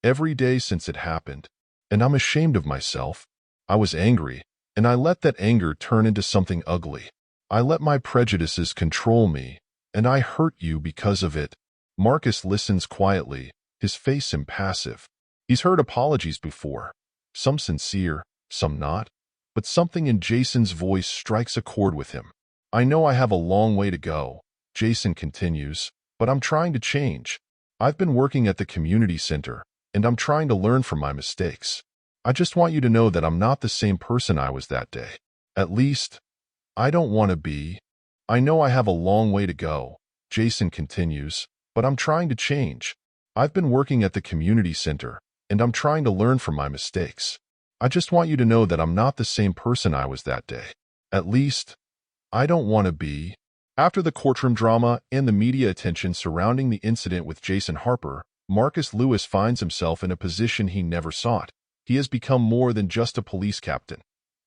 every day since it happened, and I'm ashamed of myself. I was angry, and I let that anger turn into something ugly. I let my prejudices control me, and I hurt you because of it." Marcus listens quietly, his face impassive. He's heard apologies before, some sincere, some not, but something in Jason's voice strikes a chord with him. "I know I have a long way to go," Jason continues, "but I'm trying to change. I've been working at the community center, and I'm trying to learn from my mistakes. I just want you to know that I'm not the same person I was that day. At least, I don't want to be." "I know I have a long way to go," Jason continues, "but I'm trying to change. I've been working at the community center, and I'm trying to learn from my mistakes. I just want you to know that I'm not the same person I was that day. At least, I don't want to be." After the courtroom drama and the media attention surrounding the incident with Jason Harper, Marcus Lewis finds himself in a position he never sought. He has become more than just a police captain.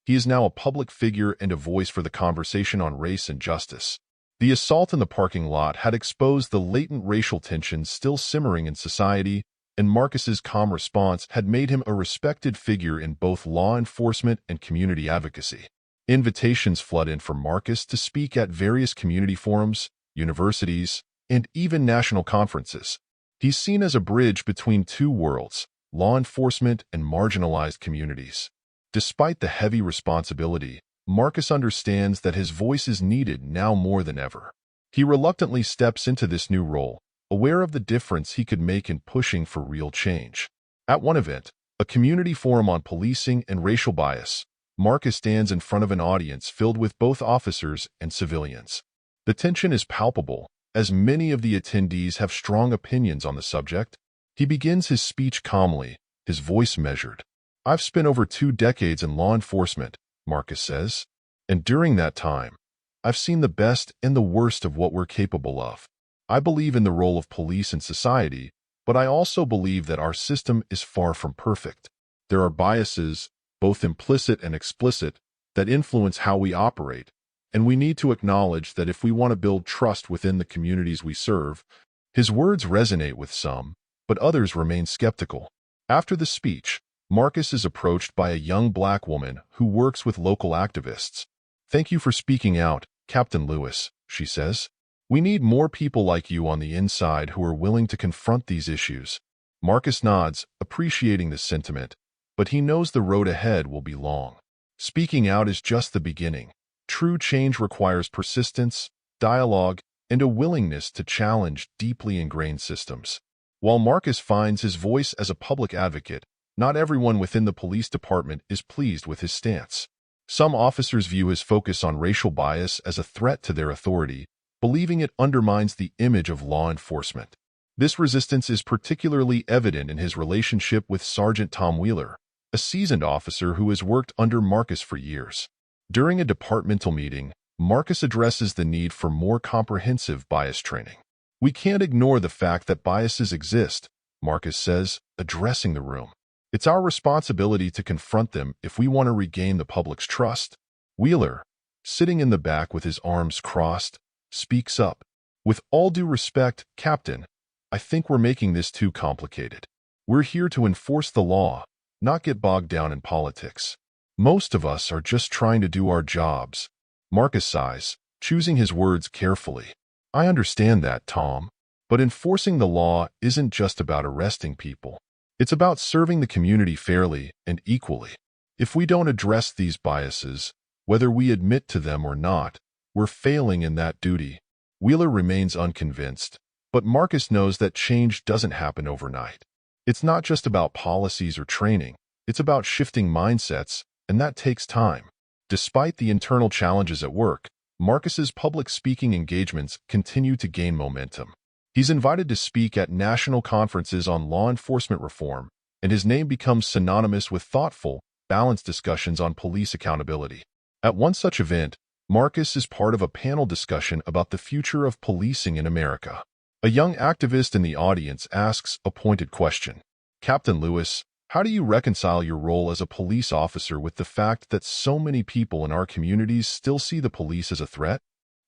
He is now a public figure and a voice for the conversation on race and justice. The assault in the parking lot had exposed the latent racial tensions still simmering in society, and Marcus's calm response had made him a respected figure in both law enforcement and community advocacy. Invitations flood in for Marcus to speak at various community forums, universities, and even national conferences. He's seen as a bridge between two worlds, law enforcement and marginalized communities. Despite the heavy responsibility, Marcus understands that his voice is needed now more than ever. He reluctantly steps into this new role, aware of the difference he could make in pushing for real change. At one event, a community forum on policing and racial bias, Marcus stands in front of an audience filled with both officers and civilians. The tension is palpable, as many of the attendees have strong opinions on the subject. He begins his speech calmly, his voice measured. "I've spent over 2 decades in law enforcement," Marcus says, "and during that time, I've seen the best and the worst of what we're capable of. I believe in the role of police in society, but I also believe that our system is far from perfect. There are biases, both implicit and explicit, that influence how we operate, and we need to acknowledge that if we want to build trust within the communities we serve." His words resonate with some, but others remain skeptical. After the speech, Marcus is approached by a young black woman who works with local activists. "Thank you for speaking out, Captain Lewis," she says. "We need more people like you on the inside who are willing to confront these issues." Marcus nods, appreciating the sentiment, but he knows the road ahead will be long. Speaking out is just the beginning. True change requires persistence, dialogue, and a willingness to challenge deeply ingrained systems. While Marcus finds his voice as a public advocate, not everyone within the police department is pleased with his stance. Some officers view his focus on racial bias as a threat to their authority, believing it undermines the image of law enforcement. This resistance is particularly evident in his relationship with Sergeant Tom Wheeler, a seasoned officer who has worked under Marcus for years. During a departmental meeting, Marcus addresses the need for more comprehensive bias training. "We can't ignore the fact that biases exist," Marcus says, addressing the room. "It's our responsibility to confront them if we want to regain the public's trust." Wheeler, sitting in the back with his arms crossed, speaks up. "With all due respect, Captain, I think we're making this too complicated. We're here to enforce the law, not get bogged down in politics. Most of us are just trying to do our jobs." Marcus sighs, choosing his words carefully. "I understand that, Tom, but enforcing the law isn't just about arresting people. It's about serving the community fairly and equally. If we don't address these biases, whether we admit to them or not, we're failing in that duty." Wheeler remains unconvinced, but Marcus knows that change doesn't happen overnight. It's not just about policies or training, it's about shifting mindsets, and that takes time. Despite the internal challenges at work, Marcus's public speaking engagements continue to gain momentum. He's invited to speak at national conferences on law enforcement reform, and his name becomes synonymous with thoughtful, balanced discussions on police accountability. At one such event, Marcus is part of a panel discussion about the future of policing in America. A young activist in the audience asks a pointed question. "Captain Lewis, how do you reconcile your role as a police officer with the fact that so many people in our communities still see the police as a threat?"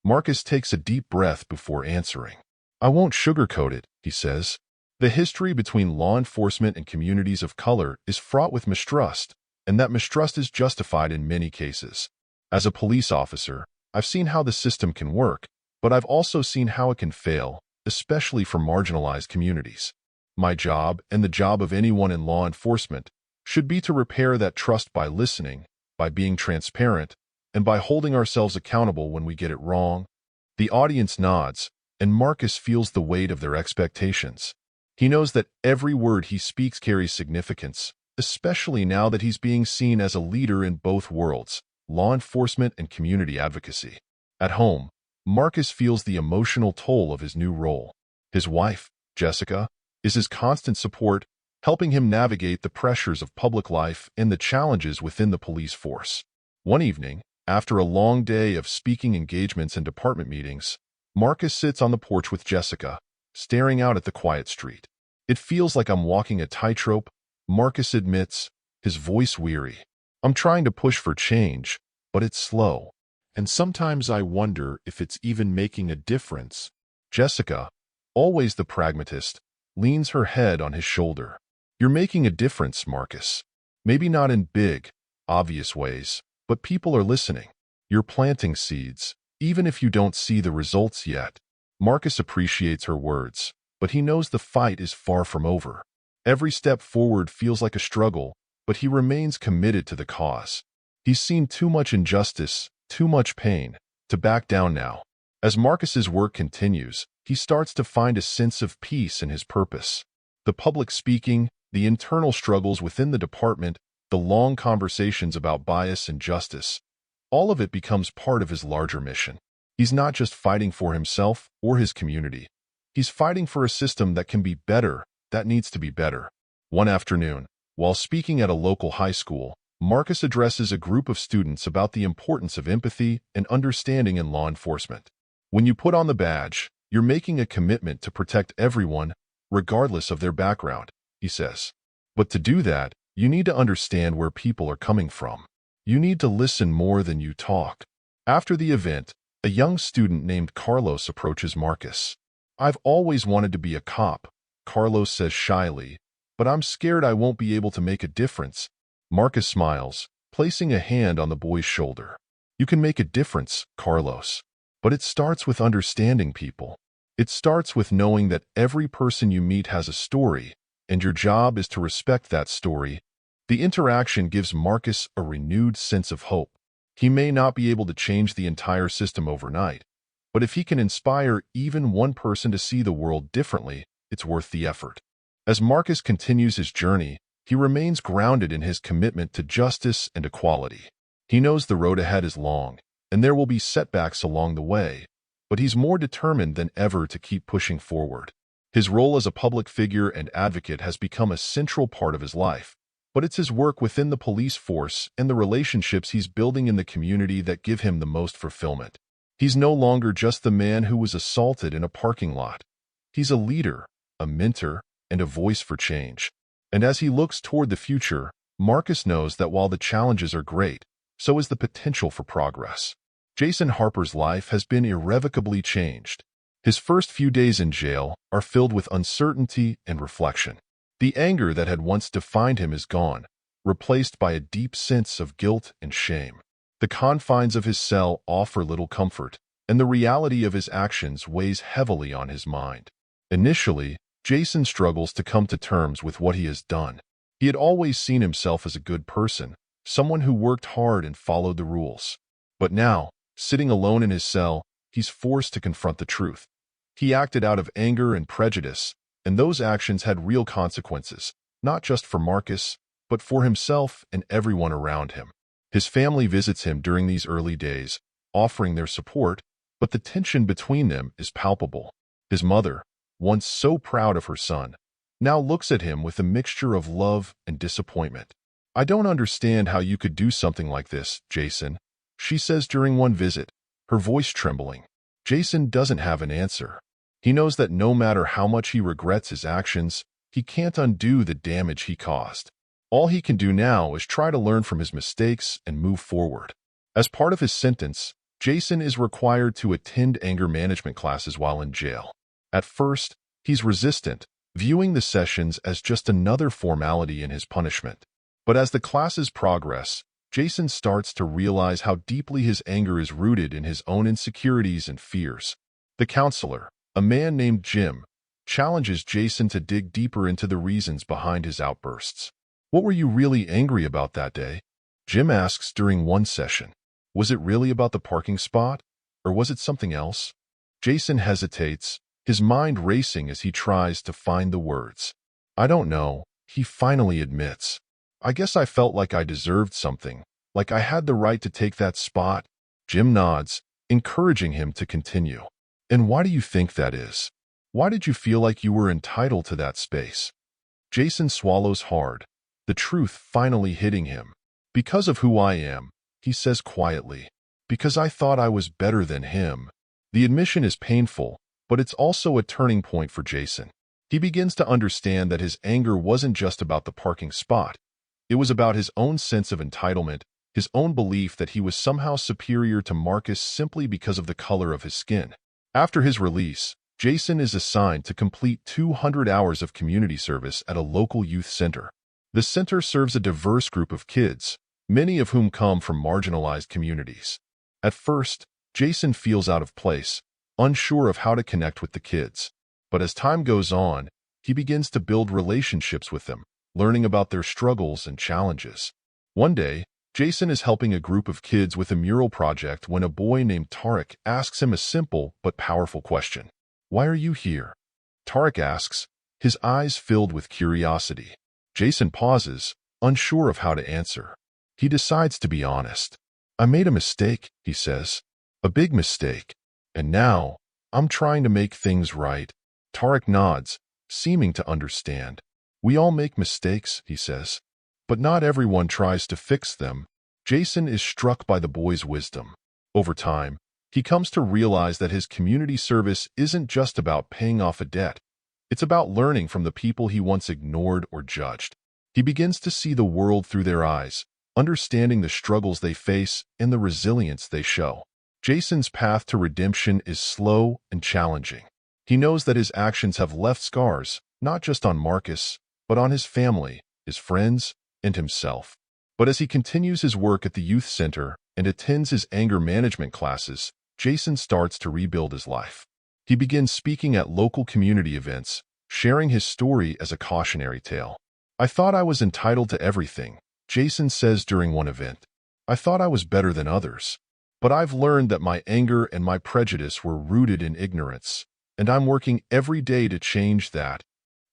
Marcus takes a deep breath before answering. "I won't sugarcoat it," he says. "The history between law enforcement and communities of color is fraught with mistrust, and that mistrust is justified in many cases. As a police officer, I've seen how the system can work, but I've also seen how it can fail, especially for marginalized communities. My job, and the job of anyone in law enforcement, should be to repair that trust by listening, by being transparent, and by holding ourselves accountable when we get it wrong." The audience nods, and Marcus feels the weight of their expectations. He knows that every word he speaks carries significance, especially now that he's being seen as a leader in both worlds, law enforcement and community advocacy. At home, Marcus feels the emotional toll of his new role. His wife, Jessica, is his constant support, helping him navigate the pressures of public life and the challenges within the police force. One evening, after a long day of speaking engagements and department meetings, Marcus sits on the porch with Jessica, staring out at the quiet street. "It feels like I'm walking a tightrope," Marcus admits, his voice weary. "I'm trying to push for change, but it's slow. And sometimes I wonder if it's even making a difference." Jessica, always the pragmatist, leans her head on his shoulder. "You're making a difference, Marcus. Maybe not in big, obvious ways, But people are listening. You're planting seeds, even if you don't see the results yet. Marcus appreciates her words, but he knows the fight is far from over. Every step forward feels like a struggle, but he remains committed to the cause. He's seen too much injustice, too much pain, to back down now. As Marcus's work continues, he starts to find a sense of peace in his purpose. The public speaking, the internal struggles within the department, the long conversations about bias and justice, all of it becomes part of his larger mission. He's not just fighting for himself or his community. He's fighting for a system that can be better, that needs to be better. One afternoon, while speaking at a local high school, Marcus addresses a group of students about the importance of empathy and understanding in law enforcement. When you put on the badge, you're making a commitment to protect everyone, regardless of their background, he says. But to do that, you need to understand where people are coming from. You need to listen more than you talk. After the event, a young student named Carlos approaches Marcus. "I've always wanted to be a cop," Carlos says shyly, "but I'm scared I won't be able to make a difference." Marcus smiles, placing a hand on the boy's shoulder. "You can make a difference, Carlos. But it starts with understanding people. It starts with knowing that every person you meet has a story, and your job is to respect that story." The interaction gives Marcus a renewed sense of hope. He may not be able to change the entire system overnight, but if he can inspire even one person to see the world differently, it's worth the effort. As Marcus continues his journey, he remains grounded in his commitment to justice and equality. He knows the road ahead is long, and there will be setbacks along the way, but he's more determined than ever to keep pushing forward. His role as a public figure and advocate has become a central part of his life, but it's his work within the police force and the relationships he's building in the community that give him the most fulfillment. He's no longer just the man who was assaulted in a parking lot. He's a leader, a mentor, and a voice for change. And as he looks toward the future, Marcus knows that while the challenges are great, so is the potential for progress. Jason Harper's life has been irrevocably changed. His first few days in jail are filled with uncertainty and reflection. The anger that had once defined him is gone, replaced by a deep sense of guilt and shame. The confines of his cell offer little comfort, and the reality of his actions weighs heavily on his mind. Initially, Jason struggles to come to terms with what he has done. He had always seen himself as a good person, someone who worked hard and followed the rules. But now, sitting alone in his cell, he's forced to confront the truth. He acted out of anger and prejudice, and those actions had real consequences, not just for Marcus, but for himself and everyone around him. His family visits him during these early days, offering their support, but the tension between them is palpable. His mother, once so proud of her son, now looks at him with a mixture of love and disappointment. "I don't understand how you could do something like this, Jason," she says during one visit, her voice trembling. Jason doesn't have an answer. He knows that no matter how much he regrets his actions, he can't undo the damage he caused. All he can do now is try to learn from his mistakes and move forward. As part of his sentence, Jason is required to attend anger management classes while in jail. At first, he's resistant, viewing the sessions as just another formality in his punishment. But as the classes progress, Jason starts to realize how deeply his anger is rooted in his own insecurities and fears. The counselor, a man named Jim, challenges Jason to dig deeper into the reasons behind his outbursts. "What were you really angry about that day?" Jim asks during one session. "Was it really about the parking spot, or was it something else?" Jason hesitates, his mind racing as he tries to find the words. "I don't know," he finally admits. "I guess I felt like I deserved something, like I had the right to take that spot." Jim nods, encouraging him to continue. "And why do you think that is? Why did you feel like you were entitled to that space?" Jason swallows hard, the truth finally hitting him. "Because of who I am," he says quietly. "Because I thought I was better than him." The admission is painful, but it's also a turning point for Jason. He begins to understand that his anger wasn't just about the parking spot. It was about his own sense of entitlement, his own belief that he was somehow superior to Marcus simply because of the color of his skin. After his release, Jason is assigned to complete 200 hours of community service at a local youth center. The center serves a diverse group of kids, many of whom come from marginalized communities. At first, Jason feels out of place, unsure of how to connect with the kids. But as time goes on, he begins to build relationships with them, learning about their struggles and challenges. One day, Jason is helping a group of kids with a mural project when a boy named Tarek asks him a simple but powerful question. "Why are you here?" Tarek asks, his eyes filled with curiosity. Jason pauses, unsure of how to answer. He decides to be honest. "I made a mistake," he says. "A big mistake. And now, I'm trying to make things right." Tarek nods, seeming to understand. "We all make mistakes," he says. "But not everyone tries to fix them." Jason is struck by the boy's wisdom. Over time, he comes to realize that his community service isn't just about paying off a debt. It's about learning from the people he once ignored or judged. He begins to see the world through their eyes, understanding the struggles they face and the resilience they show. Jason's path to redemption is slow and challenging. He knows that his actions have left scars, not just on Marcus, but on his family, his friends, and himself. But as he continues his work at the youth center and attends his anger management classes, Jason starts to rebuild his life. He begins speaking at local community events, sharing his story as a cautionary tale. "I thought I was entitled to everything," Jason says during one event. "I thought I was better than others. But I've learned that my anger and my prejudice were rooted in ignorance, and I'm working every day to change that."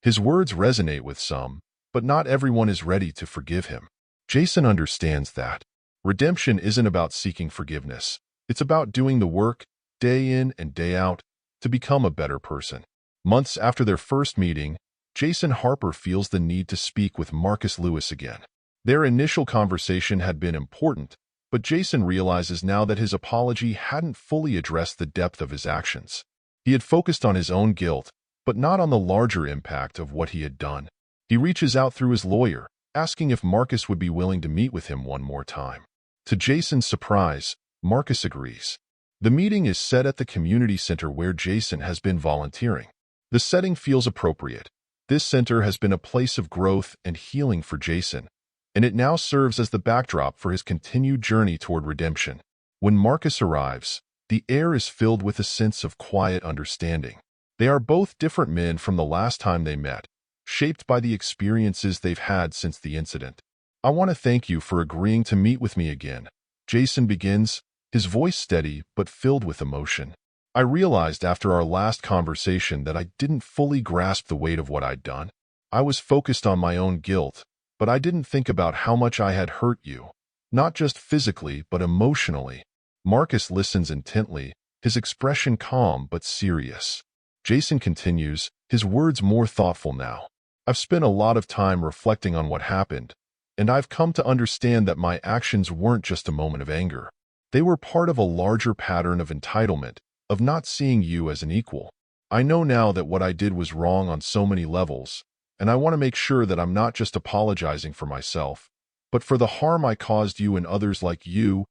His words resonate with some, but not everyone is ready to forgive him. Jason understands that redemption isn't about seeking forgiveness. It's about doing the work, day in and day out, to become a better person. Months after their first meeting, Jason Harper feels the need to speak with Marcus Lewis again. Their initial conversation had been important, but Jason realizes now that his apology hadn't fully addressed the depth of his actions. He had focused on his own guilt, but not on the larger impact of what he had done. He reaches out through his lawyer, asking if Marcus would be willing to meet with him one more time. To Jason's surprise, Marcus agrees. The meeting is set at the community center where Jason has been volunteering. The setting feels appropriate. This center has been a place of growth and healing for Jason, and it now serves as the backdrop for his continued journey toward redemption. When Marcus arrives, the air is filled with a sense of quiet understanding. They are both different men from the last time they met, shaped by the experiences they've had since the incident. "I want to thank you for agreeing to meet with me again," Jason begins, his voice steady but filled with emotion. "I realized after our last conversation that I didn't fully grasp the weight of what I'd done. I was focused on my own guilt, but I didn't think about how much I had hurt you, not just physically but emotionally." Marcus listens intently, his expression calm but serious. Jason continues, his words more thoughtful now. "I've spent a lot of time reflecting on what happened, and I've come to understand that my actions weren't just a moment of anger. They were part of a larger pattern of entitlement, of not seeing you as an equal. I know now that what I did was wrong on so many levels, and I want to make sure that I'm not just apologizing for myself, but for the harm I caused you and others like you."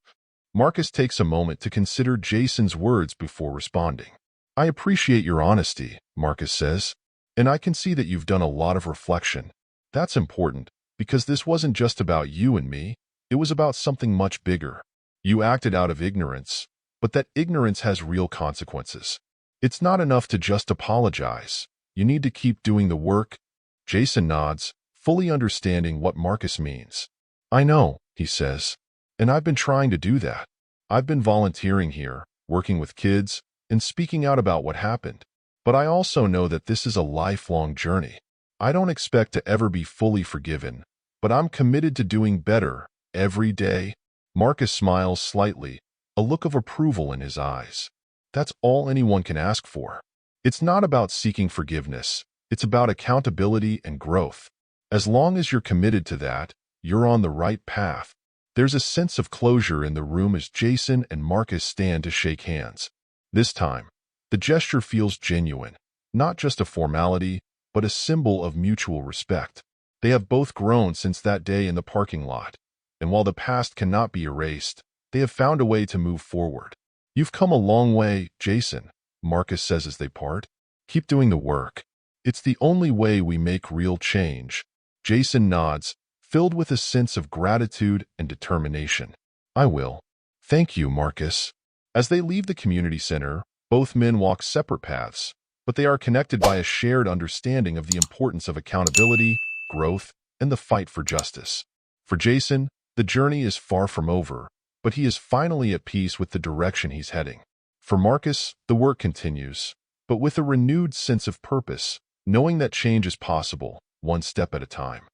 Marcus takes a moment to consider Jason's words before responding. "I appreciate your honesty," Marcus says, "and I can see that you've done a lot of reflection. That's important, because this wasn't just about you and me, it was about something much bigger. You acted out of ignorance, but that ignorance has real consequences. It's not enough to just apologize. You need to keep doing the work." Jason nods, fully understanding what Marcus means. "I know," he says, "and I've been trying to do that. I've been volunteering here, working with kids, and speaking out about what happened. But I also know that this is a lifelong journey. I don't expect to ever be fully forgiven, but I'm committed to doing better every day." Marcus smiles slightly, a look of approval in his eyes. That's all anyone can ask for. It's not about seeking forgiveness. It's about accountability and growth. As long as you're committed to that, you're on the right path. There's a sense of closure in the room as Jason and Marcus stand to shake hands. This time, the gesture feels genuine, not just a formality, but a symbol of mutual respect. They have both grown since that day in the parking lot, and while the past cannot be erased, they have found a way to move forward. "You've come a long way, Jason," Marcus says as they part. "Keep doing the work. It's the only way we make real change." Jason nods, filled with a sense of gratitude and determination. "I will. Thank you, Marcus." As they leave the community center, both men walk separate paths, but they are connected by a shared understanding of the importance of accountability, growth, and the fight for justice. For Jason, the journey is far from over, but he is finally at peace with the direction he's heading. For Marcus, the work continues, but with a renewed sense of purpose, knowing that change is possible, one step at a time.